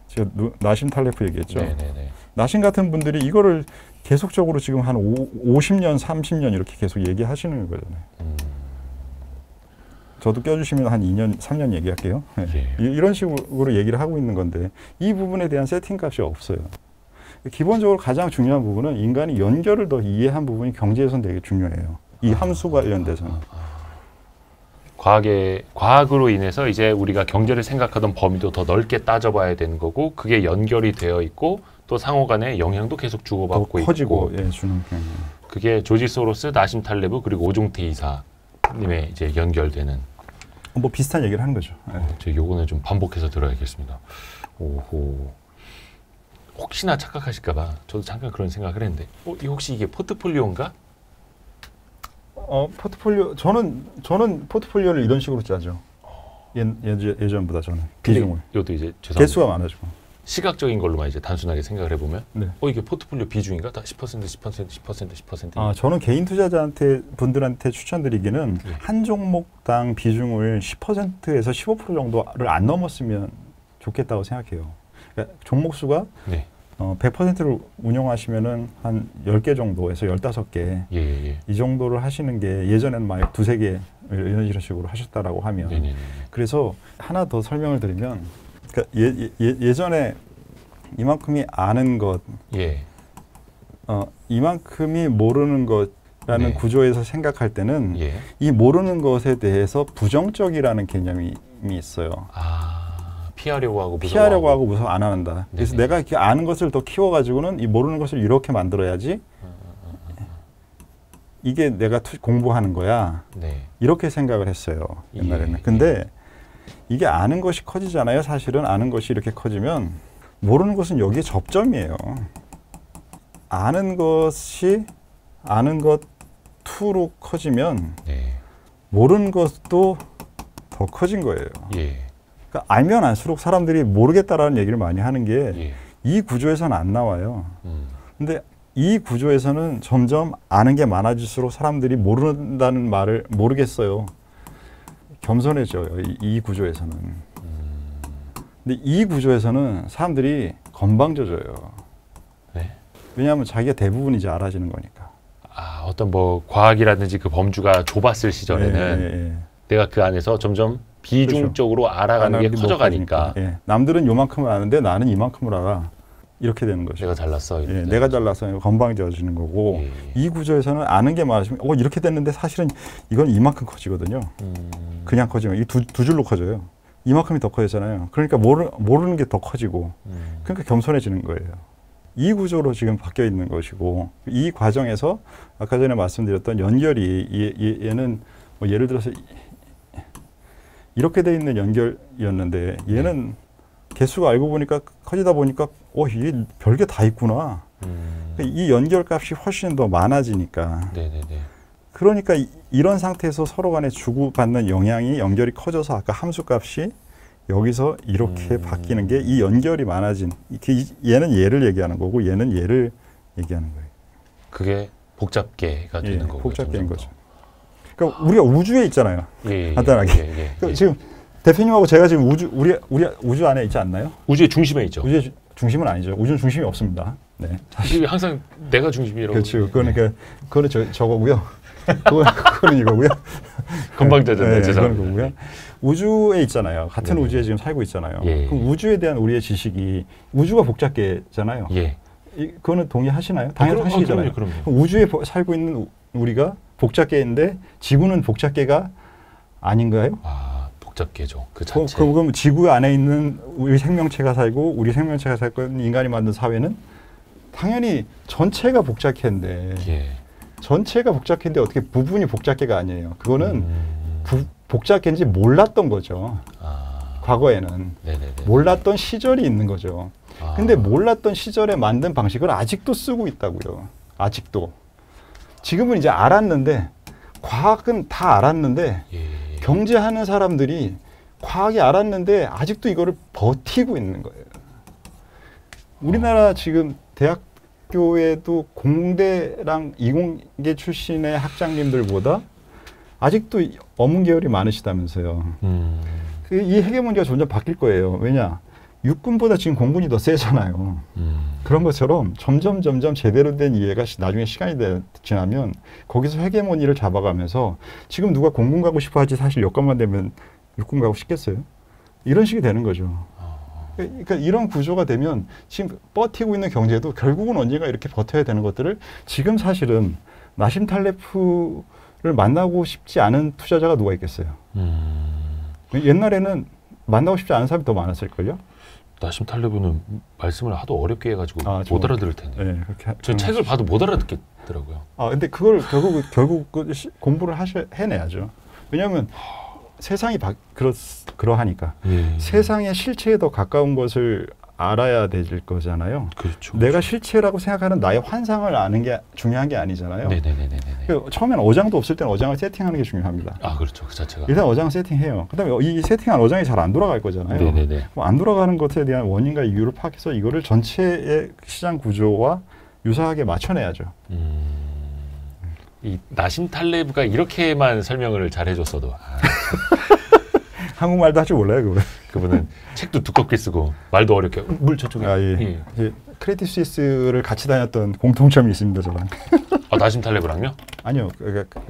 제가 나심 탈레프 얘기했죠. 나심 같은 분들이 이거를 계속적으로 지금 한 50년, 30년 이렇게 계속 얘기하시는 거잖아요. 저도 껴주시면 한 2년, 3년 얘기할게요. 이런 식으로 얘기를 하고 있는 건데 이 부분에 대한 세팅 값이 없어요. 기본적으로 가장 중요한 부분은 인간이 연결을 더 이해한 부분이 경제에서는 되게 중요해요. 이 함수 관련돼서는. 과학으로 인해서 이제 우리가 경제를 생각하던 범위도 더 넓게 따져봐야 되는 거고 그게 연결이 되어 있고 또 상호간에 영향도 계속 주고받고 커지고, 있고 예, 주는 그게 조지 소로스, 나심 탈레브 그리고 오종태 이사님의 이제 연결되는 뭐 비슷한 얘기를 하는 거죠. 저 요거는 좀 반복해서 들어야겠습니다. 오호. 혹시나 착각하실까봐 저도 잠깐 그런 생각을 했는데, 혹시 이게 포트폴리오인가? 포트폴리오 저는 포트폴리오를 이런 식으로 짜죠. 예전보다 저는 비중을. 이것도 이제 죄송합니다. 개수가 많아지고. 시각적인 걸로만 이제 단순하게 생각을 해보면, 네. 이게 포트폴리오 비중인가? 다 10%. 저는 개인 분들한테 추천드리기는 네. 한 종목당 비중을 10%에서 15% 정도를 안 넘었으면 좋겠다고 생각해요. 그러니까 종목 수가 네. 100%를 운영하시면은 한 10개 정도에서 15개 이 정도를 하시는 게 예전에는 막 2-3개 이런 식으로 하셨다라고 하면 그래서 하나 더 설명을 드리면 그러니까 예전에 이만큼이 아는 것 이만큼이 모르는 것라는 네. 구조에서 생각할 때는 이 모르는 것에 대해서 부정적이라는 개념이 있어요. 피하려고 하고 무서워 안 한다. 그래서 내가 아는 것을 더 키워가지고는 이 모르는 것을 이렇게 만들어야지 이게 내가 공부하는 거야. 이렇게 생각을 했어요. 옛날에는. 근데 이게 아는 것이 커지잖아요. 사실은 아는 것이 이렇게 커지면 모르는 것은 여기에 접점이에요. 아는 것이 아는 것 2로 커지면 모르는 것도 더 커진 거예요. 그러니까 알면 알수록 사람들이 모르겠다라는 얘기를 많이 하는 게 이 구조에서는 안 나와요. 근데 이 구조에서는 점점 아는 게 많아질수록 사람들이 모른다는 말을 모르겠어요. 겸손해져요. 이 구조에서는. 근데 이 구조에서는 사람들이 건방져져요. 왜냐하면 자기가 대부분 이제 알아지는 거니까. 어떤 뭐 과학이라든지 그 범주가 좁았을 시절에는 내가 그 안에서 점점 비중적으로 알아가는 게 커져가니까. 남들은 요만큼을 아는데 나는 이만큼을 알아. 이렇게 되는 거죠. 내가 잘났어. 내가 잘나서 건방져지는 거고 이 구조에서는 아는 게 많아지면 이렇게 됐는데 사실은 이건 이만큼 커지거든요. 그냥 커지면 이 두 줄로 커져요. 이만큼이 더 커지잖아요. 그러니까 모르는 게 더 커지고 그러니까 겸손해지는 거예요. 이 구조로 지금 바뀌어 있는 것이고 이 과정에서 아까 전에 말씀드렸던 연결이 얘는 뭐 예를 들어서 이렇게 돼 있는 연결이었는데 얘는 개수가 알고 보니까 커지다 보니까 이게 별게 다 있구나. 이 연결 값이 훨씬 더 많아지니까. 그러니까 이런 상태에서 서로 간에 주고받는 영향이 연결이 커져서 아까 함수 값이 여기서 이렇게 바뀌는 게 이 연결이 많아진 얘는 얘를 얘기하는 거고 얘는 얘를 얘기하는 거예요. 그게 복잡계가 되는 거고. 복잡계인 거죠. 그러니까 우리가 우주에 있잖아요. 간단하게. 지금 대표님하고 제가 지금 우리 우주 안에 있지 않나요? 우주의 중심에 있죠. 우주의 중심은 아니죠. 우주는 중심이 없습니다. 사실 항상 내가 중심이라고. 그렇죠. 그거는 저거고요. 그거는 이거고요. 건방져졌네. 그건 거고요. 우주에 있잖아요. 같은 우주에 지금 살고 있잖아요. 그럼 우주에 대한 우리의 지식이 우주가 복잡계잖아요. 그거는 동의하시나요? 당연히 하시잖아요. 그럼 우주에 살고 있는 우리가 복잡계인데 지구는 복잡계가 아닌가요? 복잡계죠. 그 자체. 그럼 지구 안에 있는 우리 생명체가 살고 우리 생명체가 살고 인간이 만든 사회는 당연히 전체가 복잡계인데 전체가 복잡계인데 어떻게 부분이 복잡계가 아니에요. 그거는 복잡계인지 몰랐던 거죠. 과거에는. 몰랐던 시절이 있는 거죠. 근데 몰랐던 시절에 만든 방식을 아직도 쓰고 있다고요. 아직도. 지금은 이제 알았는데 과학은 다 알았는데 경제하는 사람들이 과학이 알았는데 아직도 이거를 버티고 있는 거예요. 우리나라 지금 대학교에도 공대랑 이공계 출신의 학장님들보다 아직도 어문 계열이 많으시다면서요. 이 헤게모니가 점점 바뀔 거예요. 왜냐? 육군보다 지금 공군이 더 세잖아요. 그런 것처럼 점점 제대로 된 이해가 나중에 시간이 지나면 거기서 헤게모니를 잡아가면서 지금 누가 공군 가고 싶어 하지 사실 여건만 되면 육군 가고 싶겠어요? 이런 식이 되는 거죠. 그러니까 이런 구조가 되면 지금 버티고 있는 경제도 결국은 언젠가 이렇게 버텨야 되는 것들을 지금 사실은 나심 탈레프를 만나고 싶지 않은 투자자가 누가 있겠어요. 옛날에는 만나고 싶지 않은 사람이 더 많았을걸요? 나심 탈레브는 말씀을 하도 어렵게 해가지고 못 알아들을 텐데. 네, 그렇게 저 책을 봐도 못 알아듣겠더라고요. 근데 그걸 결국 공부를 해내야죠. 왜냐하면 세상이 그러하니까 세상의 실체에 더 가까운 것을 알아야 될 거잖아요. 그렇죠. 내가 실체라고 생각하는 나의 환상을 아는 게 중요한 게 아니잖아요. 네네네네. 처음에는 어장도 없을 때는 어장을 세팅하는 게 중요합니다. 그렇죠. 그 자체가. 일단 어장 세팅해요. 그다음에 이 세팅한 어장이 잘 안 돌아갈 거잖아요. 네네네. 안 돌아가는 것에 대한 원인과 이유를 파악해서 이거를 전체의 시장 구조와 유사하게 맞춰내야죠. 이 나심 탈레브가 이렇게만 설명을 잘 해줬어도. 한국말도 할 줄 몰라요, 그분은 책도 두껍게 쓰고 말도 어렵게. 물 저쪽에. 크레딧 스위스를 같이 다녔던 공통점이 있습니다, 저랑. 나심 탈레브랑요? 아니요,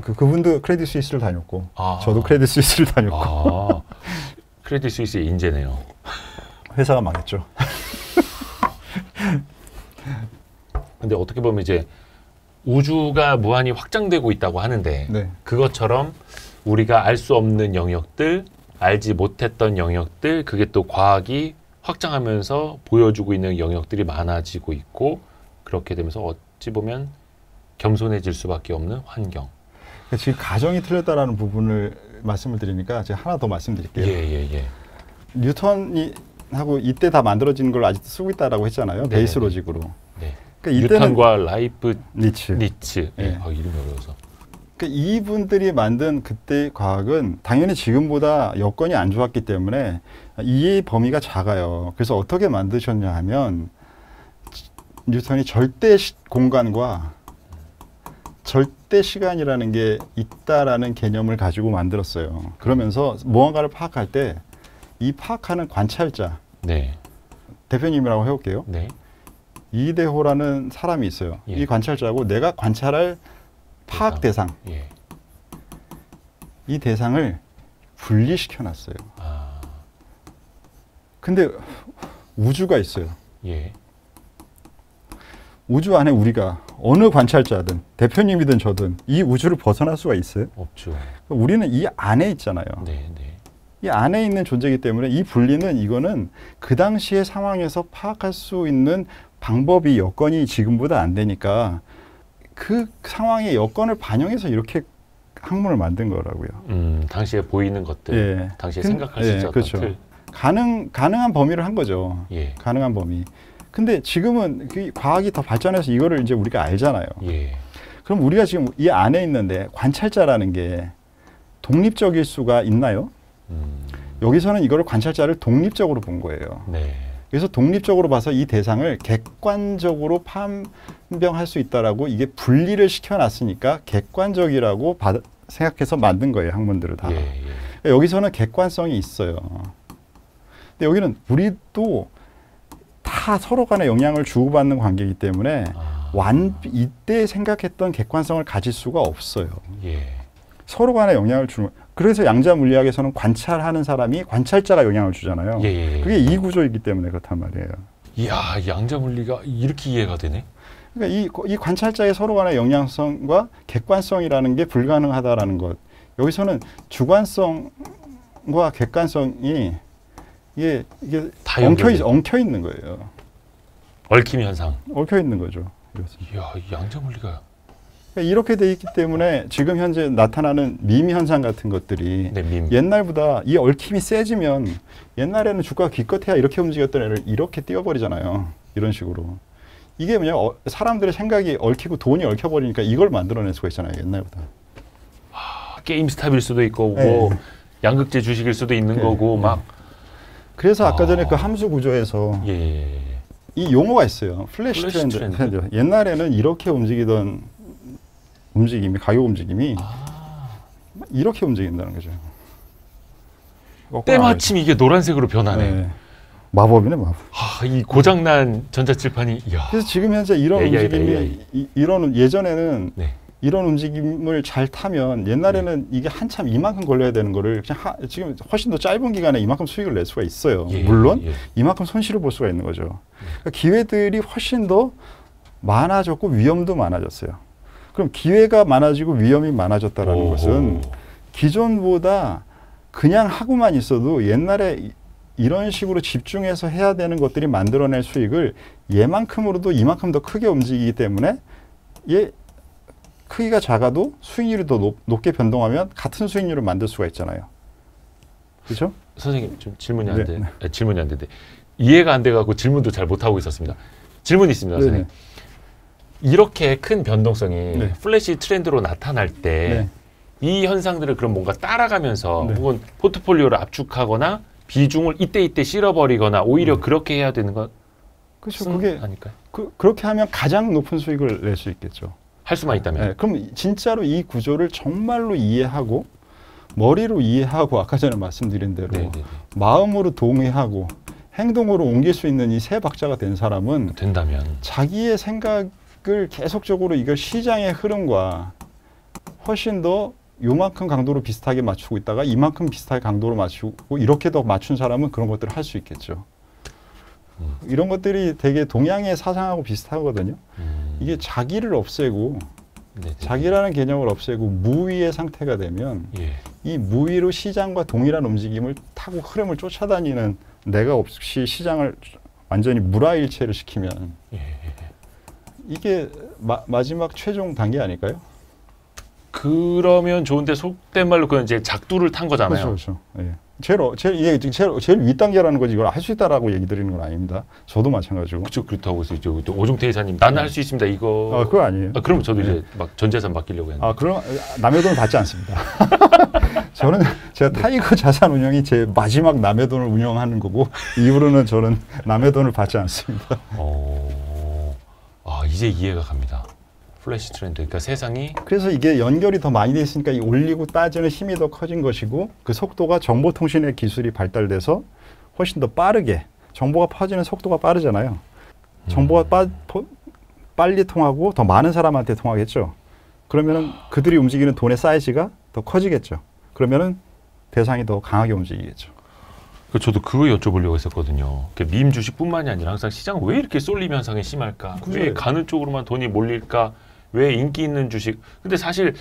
그분도 크레딧 스위스를 다녔고, 저도 크레딧 스위스를 다녔고. 크레딧 스위스의 인재네요. 회사가 망했죠. 근데 어떻게 보면 이제 우주가 무한히 확장되고 있다고 하는데 그것처럼 우리가 알 수 없는 영역들, 알지 못했던 영역들, 그게 또 과학이 확장하면서 보여주고 있는 영역들이 많아지고 있고, 그렇게 되면서 어찌 보면 겸손해질 수밖에 없는 환경. 지금 가정이 틀렸다라는 부분을 말씀을 드리니까 제가 하나 더 말씀드릴게요. 뉴턴이 하고 이때 다 만들어진 걸 아직도 쓰고 있다라고 했잖아요. 베이스 로직으로. 그러니까 뉴턴과 라이프니츠. 이름이 어려워서. 이분들이 만든 그때의 과학은 당연히 지금보다 여건이 안 좋았기 때문에 이해의 범위가 작아요. 그래서 어떻게 만드셨냐 하면 뉴턴이 절대 공간과 절대 시간이라는 게 있다라는 개념을 가지고 만들었어요. 그러면서 무언가를 파악할 때 이 파악하는 관찰자, 대표님이라고 해볼게요. 이대호라는 사람이 있어요. 이 관찰자고 내가 관찰할 파악 대상. 이 대상을 분리시켜놨어요. 근데 우주가 있어요. 우주 안에 우리가 어느 관찰자든 대표님이든 저든 이 우주를 벗어날 수가 있어요? 없죠. 우리는 이 안에 있잖아요. 이 안에 있는 존재이기 때문에 이 분리는 이거는 그 당시의 상황에서 파악할 수 있는 방법이 여건이 지금보다 안 되니까 그 상황의 여건을 반영해서 이렇게 학문을 만든 거라고요. 당시에 보이는 것들, 당시에 생각할 수 있었던 그렇죠. 틀. 가능한 범위를 한 거죠. 가능한 범위. 근데 지금은 그 과학이 더 발전해서 이거를 이제 우리가 알잖아요. 그럼 우리가 지금 이 안에 있는데 관찰자라는 게 독립적일 수가 있나요? 여기서는 이거를 관찰자를 독립적으로 본 거예요. 그래서 독립적으로 봐서 이 대상을 객관적으로 판명할 수 있다라고 이게 분리를 시켜놨으니까 객관적이라고 생각해서 만든 거예요. 학문들을 다. 여기서는 객관성이 있어요. 근데 여기는 우리도 다 서로 간에 영향을 주고받는 관계이기 때문에 이때 생각했던 객관성을 가질 수가 없어요. 서로 간에 영향을 주는. 그래서 양자 물리학에서는 관찰하는 사람이 관찰자가 영향을 주잖아요. 그게 이 구조이기 때문에 그렇단 말이에요. 이야, 양자 물리가 이렇게 이해가 되네. 그러니까 이 관찰자의 서로 간의 영향성과 객관성이라는 게 불가능하다라는 것. 여기서는 주관성과 객관성이 이게 엉켜 있는 거예요. 얽힘 현상. 얽혀 있는 거죠. 이야, 양자 물리가. 이렇게 돼 있기 때문에 지금 현재 나타나는 밈 현상 같은 것들이 옛날보다 이 얽힘이 세지면 옛날에는 주가가 기껏해야 이렇게 움직였던 애를 이렇게 띄워버리잖아요. 이런 식으로. 이게 뭐냐면 사람들의 생각이 얽히고 돈이 얽혀버리니까 이걸 만들어낼 수가 있잖아요. 옛날보다. 게임스탑일 수도 있고 뭐 양극재 주식일 수도 있는 거고 막. 그래서 아까 전에 그 함수 구조에서 이 용어가 있어요. 플래시 트렌드. 옛날에는 이렇게 움직이던 가격 움직임이 이렇게 움직인다는 거죠. 때마침 이게 노란색으로 변하네. 마법이네, 마법. 이 고장난 전자칠판이. 이야. 그래서 지금 현재 이런 움직임이 예전에는 이런 움직임을 잘 타면 옛날에는 이게 한참 이만큼 걸려야 되는 거를 그냥 지금 훨씬 더 짧은 기간에 이만큼 수익을 낼 수가 있어요. 물론 이만큼 손실을 볼 수가 있는 거죠. 그러니까 기회들이 훨씬 더 많아졌고 위험도 많아졌어요. 그럼 기회가 많아지고 위험이 많아졌다라는 것은 기존보다 그냥 하고만 있어도 옛날에 이런 식으로 집중해서 해야 되는 것들이 만들어낼 수익을 얘만큼으로도 이만큼 더 크게 움직이기 때문에 얘 크기가 작아도 수익률이 더 높게 변동하면 같은 수익률을 만들 수가 있잖아요. 그렇죠? 선생님 좀 질문이 안 돼. 네. 질문이 안 되는데 이해가 안 돼가지고 질문도 잘 못하고 있었습니다. 질문이 있습니다. 선생님. 이렇게 큰 변동성이 플래시 트렌드로 나타날 때 이 현상들을 그럼 뭔가 따라가면서 혹은 포트폴리오를 압축하거나 비중을 이때 실어버리거나 오히려 그렇게 해야 되는 건 그렇죠. 그게 아닐까요? 그렇게 하면 가장 높은 수익을 낼 수 있겠죠. 할 수만 있다면. 네, 그럼 진짜로 이 구조를 정말로 이해하고 머리로 이해하고 아까 전에 말씀드린 대로 마음으로 동의하고 행동으로 옮길 수 있는 이 세 박자가 된 사람은 된다면 자기의 생각을 계속적으로 이걸 시장의 흐름과 훨씬 더 요만큼 강도로 비슷하게 맞추고 있다가 이만큼 비슷하게 강도로 맞추고 이렇게 더 맞춘 사람은 그런 것들을 할 수 있겠죠. 이런 것들이 되게 동양의 사상하고 비슷하거든요. 이게 자기를 없애고 자기라는 개념을 없애고 무위의 상태가 되면 이 무위로 시장과 동일한 움직임을 타고 흐름을 쫓아다니는 내가 없이 시장을 완전히 무라일체를 시키면 이게 마지막 최종 단계 아닐까요? 그러면 좋은데 속된 말로 그건 이제 작두를 탄 거잖아요. 그렇죠. 예. 제일 윗단계라는 거지 이걸 할 수 있다라고 얘기 드리는 건 아닙니다. 저도 마찬가지고. 그렇죠. 그렇다고 해서 이제 또 오종태 이사님 나는 할 수 있습니다. 이거. 그거 아니에요. 그럼 저도 이제 막 전재산 맡기려고 했는데. 그럼 남의 돈을 받지 않습니다. 저는 제가 타이거 자산 운영이 제 마지막 남의 돈을 운영하는 거고 이후로는 저는 남의 돈을 받지 않습니다. 이제 이해가 갑니다. 플래시 트렌드. 그러니까 세상이 그래서 이게 연결이 더 많이 돼 있으니까 이 올리고 따지는 힘이 더 커진 것이고 그 속도가 정보통신의 기술이 발달돼서 훨씬 더 빠르게 정보가 퍼지는 속도가 빠르잖아요. 정보가 빨리 통하고 더 많은 사람한테 통하겠죠. 그러면은 그들이 움직이는 돈의 사이즈가 더 커지겠죠. 그러면은 대상이 더 강하게 움직이겠죠. 저도 그거 여쭤보려고 했었거든요. 밈 주식뿐만이 아니라 항상 시장 왜 이렇게 쏠림 현상이 심할까? 왜 가는 쪽으로만 돈이 몰릴까? 왜 인기 있는 주식? 근데 사실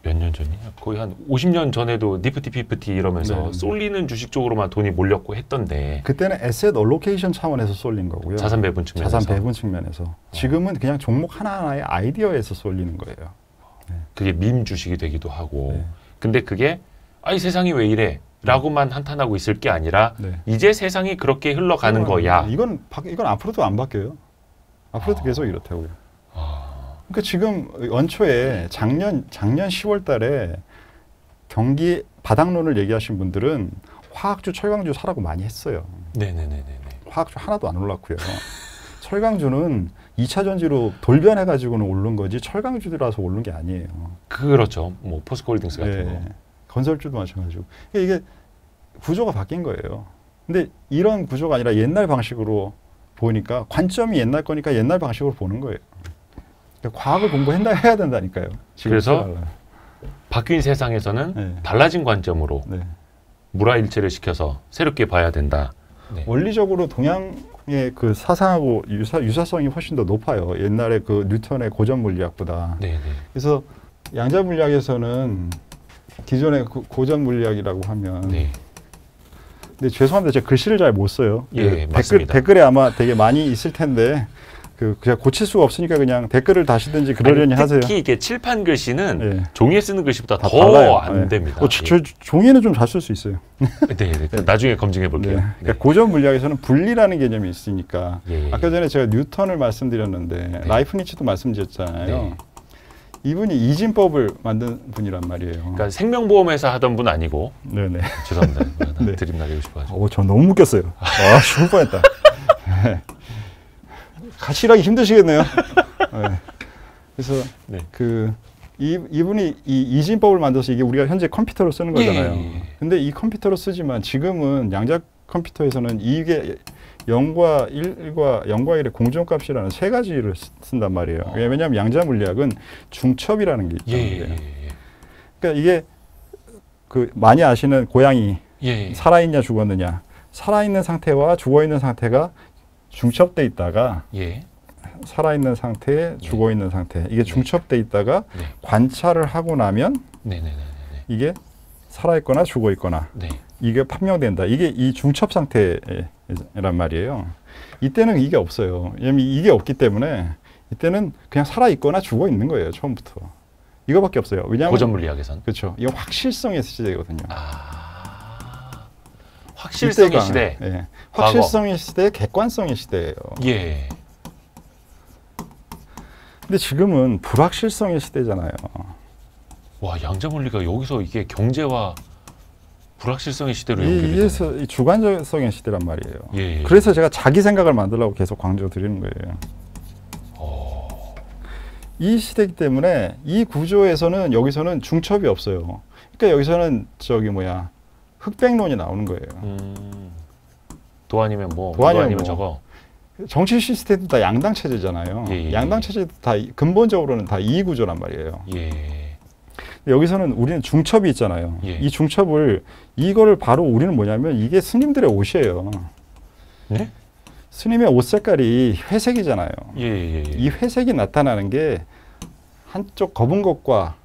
몇 년 전이야? 거의 한 50년 전에도 니프티 피프티 이러면서 쏠리는 주식 쪽으로만 돈이 몰렸고 했던데 그때는 에셋 얼로케이션 차원에서 쏠린 거고요. 자산 배분 측면에서. 자산 배분 측면에서. 지금은 그냥 종목 하나하나의 아이디어에서 쏠리는 거예요. 그게 밈 주식이 되기도 하고. 근데 그게 아이 세상이 왜 이래? 라고만 한탄하고 있을 게 아니라 이제 세상이 그렇게 흘러가는 거야. 이건 앞으로도 안 바뀌어요. 앞으로도 계속 이렇다고요. 그러니까 지금 연초에 작년 10월 달에 경기 바닥론을 얘기하신 분들은 화학주, 철강주 사라고 많이 했어요. 화학주 하나도 안 올랐고요. 철강주는 2차 전지로 돌변해가지고는 오른 거지 철강주들라서 오른 게 아니에요. 그렇죠. 뭐 포스코홀딩스 같은 거. 건설주도 마찬가지고. 이게 구조가 바뀐 거예요. 근데 이런 구조가 아니라 옛날 방식으로 보니까 관점이 옛날 거니까 옛날 방식으로 보는 거예요. 그러니까 과학을 공부해야 된다니까요. 그래서 바뀐 세상에서는 달라진 관점으로 무라일체를 시켜서 새롭게 봐야 된다. 원리적으로 동양의 그 사상하고 유사성이 훨씬 더 높아요. 옛날에 그 뉴턴의 고전 물리학보다. 그래서 양자 물리학에서는 기존의 고전 물리학이라고 하면 근데 죄송합니다. 제가 글씨를 잘 못 써요. 댓글에 아마 되게 많이 있을 텐데 그냥 고칠 수가 없으니까 그냥 댓글을 다시든지 그러려니 하세요. 특히 이게 칠판 글씨는 종이에 쓰는 글씨보다 더 안 됩니다. 종이는 좀 잘 쓸 수 있어요. 나중에 검증해 볼게요. 그러니까 고전 물리학에서는 분리라는 개념이 있으니까 아까 전에 제가 뉴턴을 말씀드렸는데 라이프니츠도 말씀드렸잖아요. 이분이 이진법을 만든 분이란 말이에요. 그러니까 생명보험회사 하던 분 아니고. 죄송합니다. 드림 날리고 싶어가지고. 저 너무 웃겼어요. 죽을 뻔했다. 같이 일하기 힘드시겠네요. 그래서 이분이 이 이진법을 만들어서 이게 우리가 현재 컴퓨터로 쓰는 거잖아요. 근데 이 컴퓨터로 쓰지만 지금은 양자 컴퓨터에서는 이게 0과 1과 0과 1의 공존값이라는 세 가지를 쓴단 말이에요. 왜냐하면 양자 물리학은 중첩이라는 게 있잖아요. 그러니까 이게 많이 아시는 고양이 살아있냐 죽었느냐 살아있는 상태와 죽어있는 상태가 중첩돼 있다가 살아있는 상태, 죽어있는 상태 이게 중첩돼 있다가 관찰을 하고 나면 이게 살아있거나 죽어있거나 이게 판명된다. 이게 이 중첩 상태란 말이에요. 이때는 이게 없어요. 왜냐면 이게 없기 때문에 이때는 그냥 살아있거나 죽어있는 거예요. 처음부터. 이거밖에 없어요. 왜냐하면 고전 물리학에선. 그렇죠. 이거 확실성의 시대거든요. 확실성의 시대. 예. 확실성의 시대, 객관성의 시대예요. 예. 근데 지금은 불확실성의 시대잖아요. 와, 양자 물리가 여기서 이게 경제와 불확실성의 시대로 연결이 되네요. 이 주관적성의 시대란 말이에요. 예. 그래서 제가 자기 생각을 만들려고 계속 강조드리는 거예요. 이 시대이기 때문에 이 구조에서는 여기서는 중첩이 없어요. 그러니까 여기서는 저기 뭐야 흑백론이 나오는 거예요. 도 아니면 뭐, 도 아니면 저거. 정치 시스템도 다 양당 체제잖아요. 양당 체제도 다 근본적으로는 다 이익 구조란 말이에요. 여기서는 우리는 중첩이 있잖아요. 이 중첩을 이거를 바로 우리는 뭐냐면 이게 스님들의 옷이에요. 네? 스님의 옷 색깔이 회색이잖아요. 이 회색이 나타나는 게 한쪽 검은 것과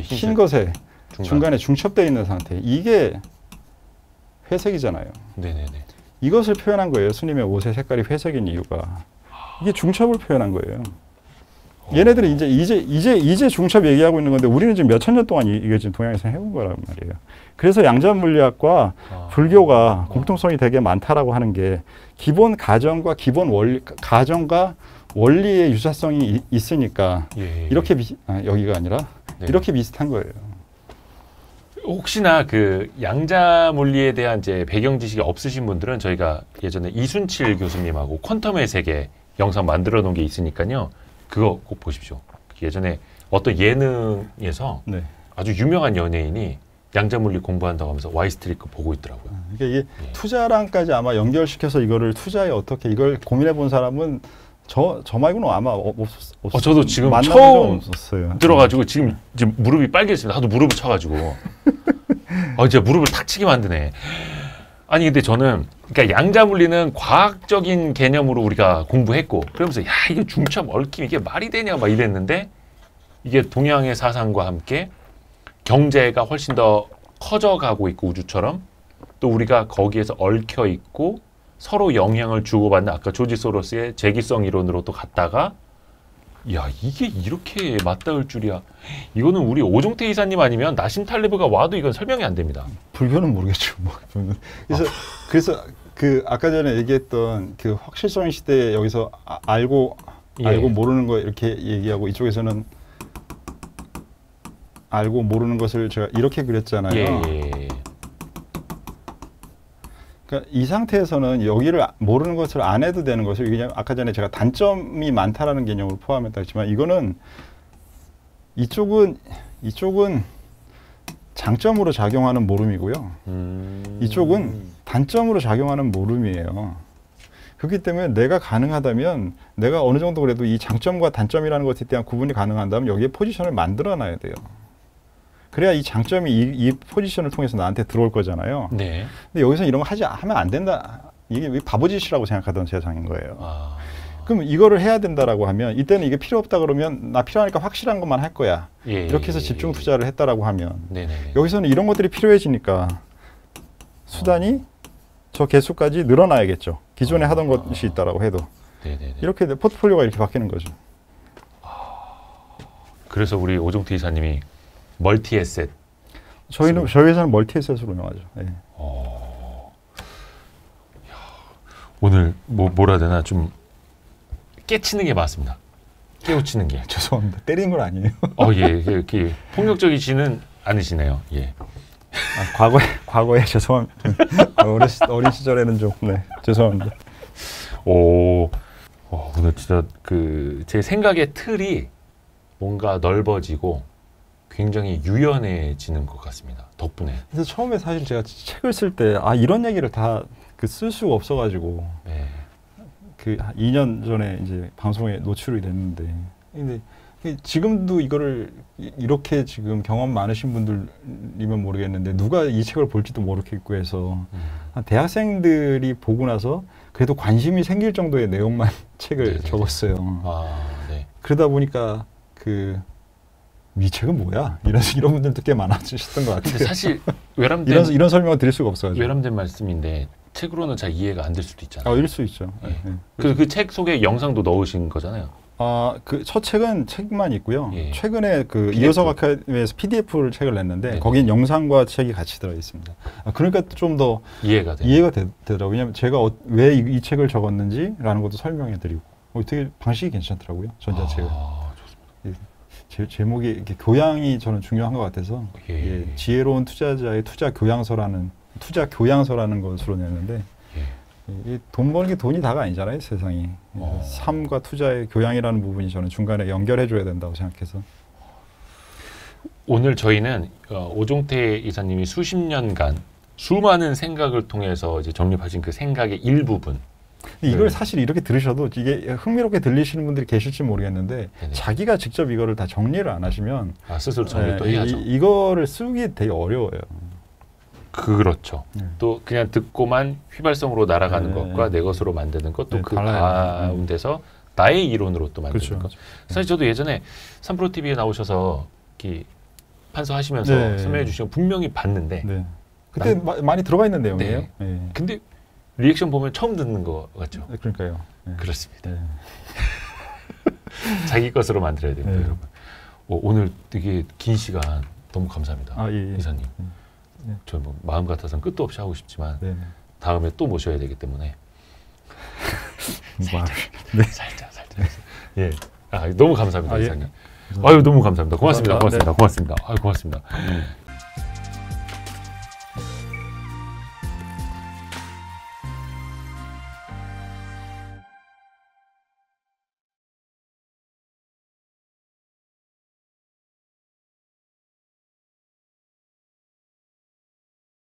흰 것에 중간에 중첩되어 있는 상태. 이게 회색이잖아요. 이것을 표현한 거예요. 스님의 옷의 색깔이 회색인 이유가. 이게 중첩을 표현한 거예요. 얘네들이 이제 중첩 얘기하고 있는 건데 우리는 지금 몇천 년 동안 이게 지금 동양에서 해온 거란 말이에요. 그래서 양자 물리학과 불교가 공통성이 되게 많다라고 하는 게 기본 가정과 원리의 유사성이 있으니까 이렇게 여기가 아니라 이렇게 비슷한 거예요. 혹시나 그 양자 물리에 대한 이제 배경 지식이 없으신 분들은 저희가 예전에 이순칠 교수님하고 퀀텀의 세계 영상 만들어 놓은 게 있으니까요. 그거 꼭 보십시오. 예전에 어떤 예능에서 아주 유명한 연예인이 양자 물리 공부한다고 하면서 와이스트리크 보고 있더라고요. 그러니까 이게 투자랑까지 아마 연결시켜서 이거를 투자에 어떻게 이걸 고민해 본 사람은 저 말고는 아마 없었어요. 저도 지금 처음 들어가지고 지금 무릎이 빨개졌습니다. 하도 무릎을 쳐가지고. 진짜 무릎을 탁 치게 만드네. 아니 근데 저는 그러니까 양자 물리는 과학적인 개념으로 우리가 공부했고 그러면서 야 이게 중첩 얽힘 이게 말이 되냐 막 이랬는데 이게 동양의 사상과 함께 경제가 훨씬 더 커져가고 있고 우주처럼 또 우리가 거기에서 얽혀 있고 서로 영향을 주고받는 아까 조지 소로스의 재기성 이론으로 또 갔다가 야 이게 이렇게 맞닿을 줄이야. 이거는 우리 오종태 이사님 아니면 나심 탈레브가 와도 이건 설명이 안 됩니다. 불교는 모르겠죠. 그래서 그 아까 전에 얘기했던 그 확실성의 시대에 여기서 알고 모르는 거 이렇게 얘기하고 이쪽에서는 알고 모르는 것을 제가 이렇게 그렸잖아요. 그러니까 이 상태에서는 여기를 모르는 것을 안 해도 되는 것을 그냥 아까 전에 제가 단점이 많다라는 개념으로 포함했다 했지만 이거는 이쪽은 장점으로 작용하는 모름이고요. 이쪽은 단점으로 작용하는 모름이에요. 그렇기 때문에 내가 가능하다면 내가 어느 정도 그래도 이 장점과 단점이라는 것에 대한 구분이 가능한다면 여기에 포지션을 만들어 놔야 돼요. 그래야 이 장점이 이 포지션을 통해서 나한테 들어올 거잖아요. 근데 여기서 이런 거 하면 안 된다. 이게 바보짓이라고 생각하던 세상인 거예요. 그럼 이거를 해야 된다라고 하면 이때는 이게 필요 없다 그러면 나 필요하니까 확실한 것만 할 거야. 이렇게 해서 집중 투자를 했다라고 하면 여기서는 이런 것들이 필요해지니까 수단이 저 개수까지 늘어나야겠죠. 기존에 하던 것이 있다라고 해도 이렇게 포트폴리오가 이렇게 바뀌는 거죠. 그래서 우리 오종태 이사님이 멀티 에셋. 저희 회사는 멀티 에셋으로 운영하죠. 오늘 뭐라 해야 되나 좀 깨치는 게 맞습니다. 깨우치는 게. 죄송합니다. 때린 건 아니에요. 이렇게 폭력적이지는 않으시네요. 과거에 죄송합니다. 어린 시절에는 좀 죄송합니다. 오늘 진짜 제 생각의 틀이 뭔가 넓어지고 굉장히 유연해지는 것 같습니다. 덕분에. 그래서 처음에 사실 제가 책을 쓸 때 이런 얘기를 다 쓸 수가 없어가지고 그 2년 전에 이제 방송에 노출이 됐는데 근데 지금도 이거를 이렇게 지금 경험 많으신 분들이면 모르겠는데 누가 이 책을 볼지도 모르겠고 해서 대학생들이 보고 나서 그래도 관심이 생길 정도의 내용만 책을 네네네. 적었어요. 네. 그러다 보니까 이 책은 뭐야? 이런 분들도 꽤 많아지셨던 것 같아요. 근데 사실 외람된 이런 설명을 드릴 수가 없어요. 외람된 말씀인데 책으로는 잘 이해가 안 될 수도 있잖아요. 일 수 있죠. 네. 네. 그 책 속에 영상도 넣으신 거잖아요. 그 첫 책은 책만 있고요. 예. 최근에 이효석 아카데미에서 PDF를 책을 냈는데 네네. 거긴 영상과 책이 같이 들어 있습니다. 그러니까 좀 더 이해가 되더라고요. 왜냐하면 제가 왜 이 책을 적었는지라는 것도 설명해드리고 되게 방식이 괜찮더라고요. 전자책을. 제목이 이렇게 교양이 저는 중요한 것 같아서 예. 지혜로운 투자자의 투자 교양서라는 것으로 냈는데 돈 버는 게 돈이 다가 아니잖아요, 세상이. 삶과 투자의 교양이라는 부분이 저는 중간에 연결해줘야 된다고 생각해서. 오늘 저희는 오종태 이사님이 수십 년간 수많은 생각을 통해서 이제 정립하신 그 생각의 일부분. 이걸 사실 이렇게 들으셔도 이게 흥미롭게 들리시는 분들이 계실지 모르겠는데 네네. 자기가 직접 이거를 다 정리를 안 하시면 스스로 정리 또 해야죠. 이거를 쓰기 되게 어려워요. 그렇죠. 또 그냥 듣고만 휘발성으로 날아가는 것과 내 것으로 만드는 것도 그 가운데서 나의 이론으로 또 만드는 그렇죠. 것. 사실 저도 예전에 3프로TV에 나오셔서 판서하시면서 설명해 주시면 분명히 봤는데 그때 많이 들어가 있는 내용이에요. 네. 근데 리액션 보면 처음 듣는 것 같죠? 그러니까요. 그렇습니다. 자기 것으로 만들어야 됩니다, 여러분. 오늘 되게 긴 시간 너무 감사합니다. 이사님. 저 마음 같아서는 끝도 없이 하고 싶지만 다음에 또 모셔야 되기 때문에 살짝. 예. 너무 감사합니다, 이사님. 아유, 너무 감사합니다. 고맙습니다. 고맙습니다.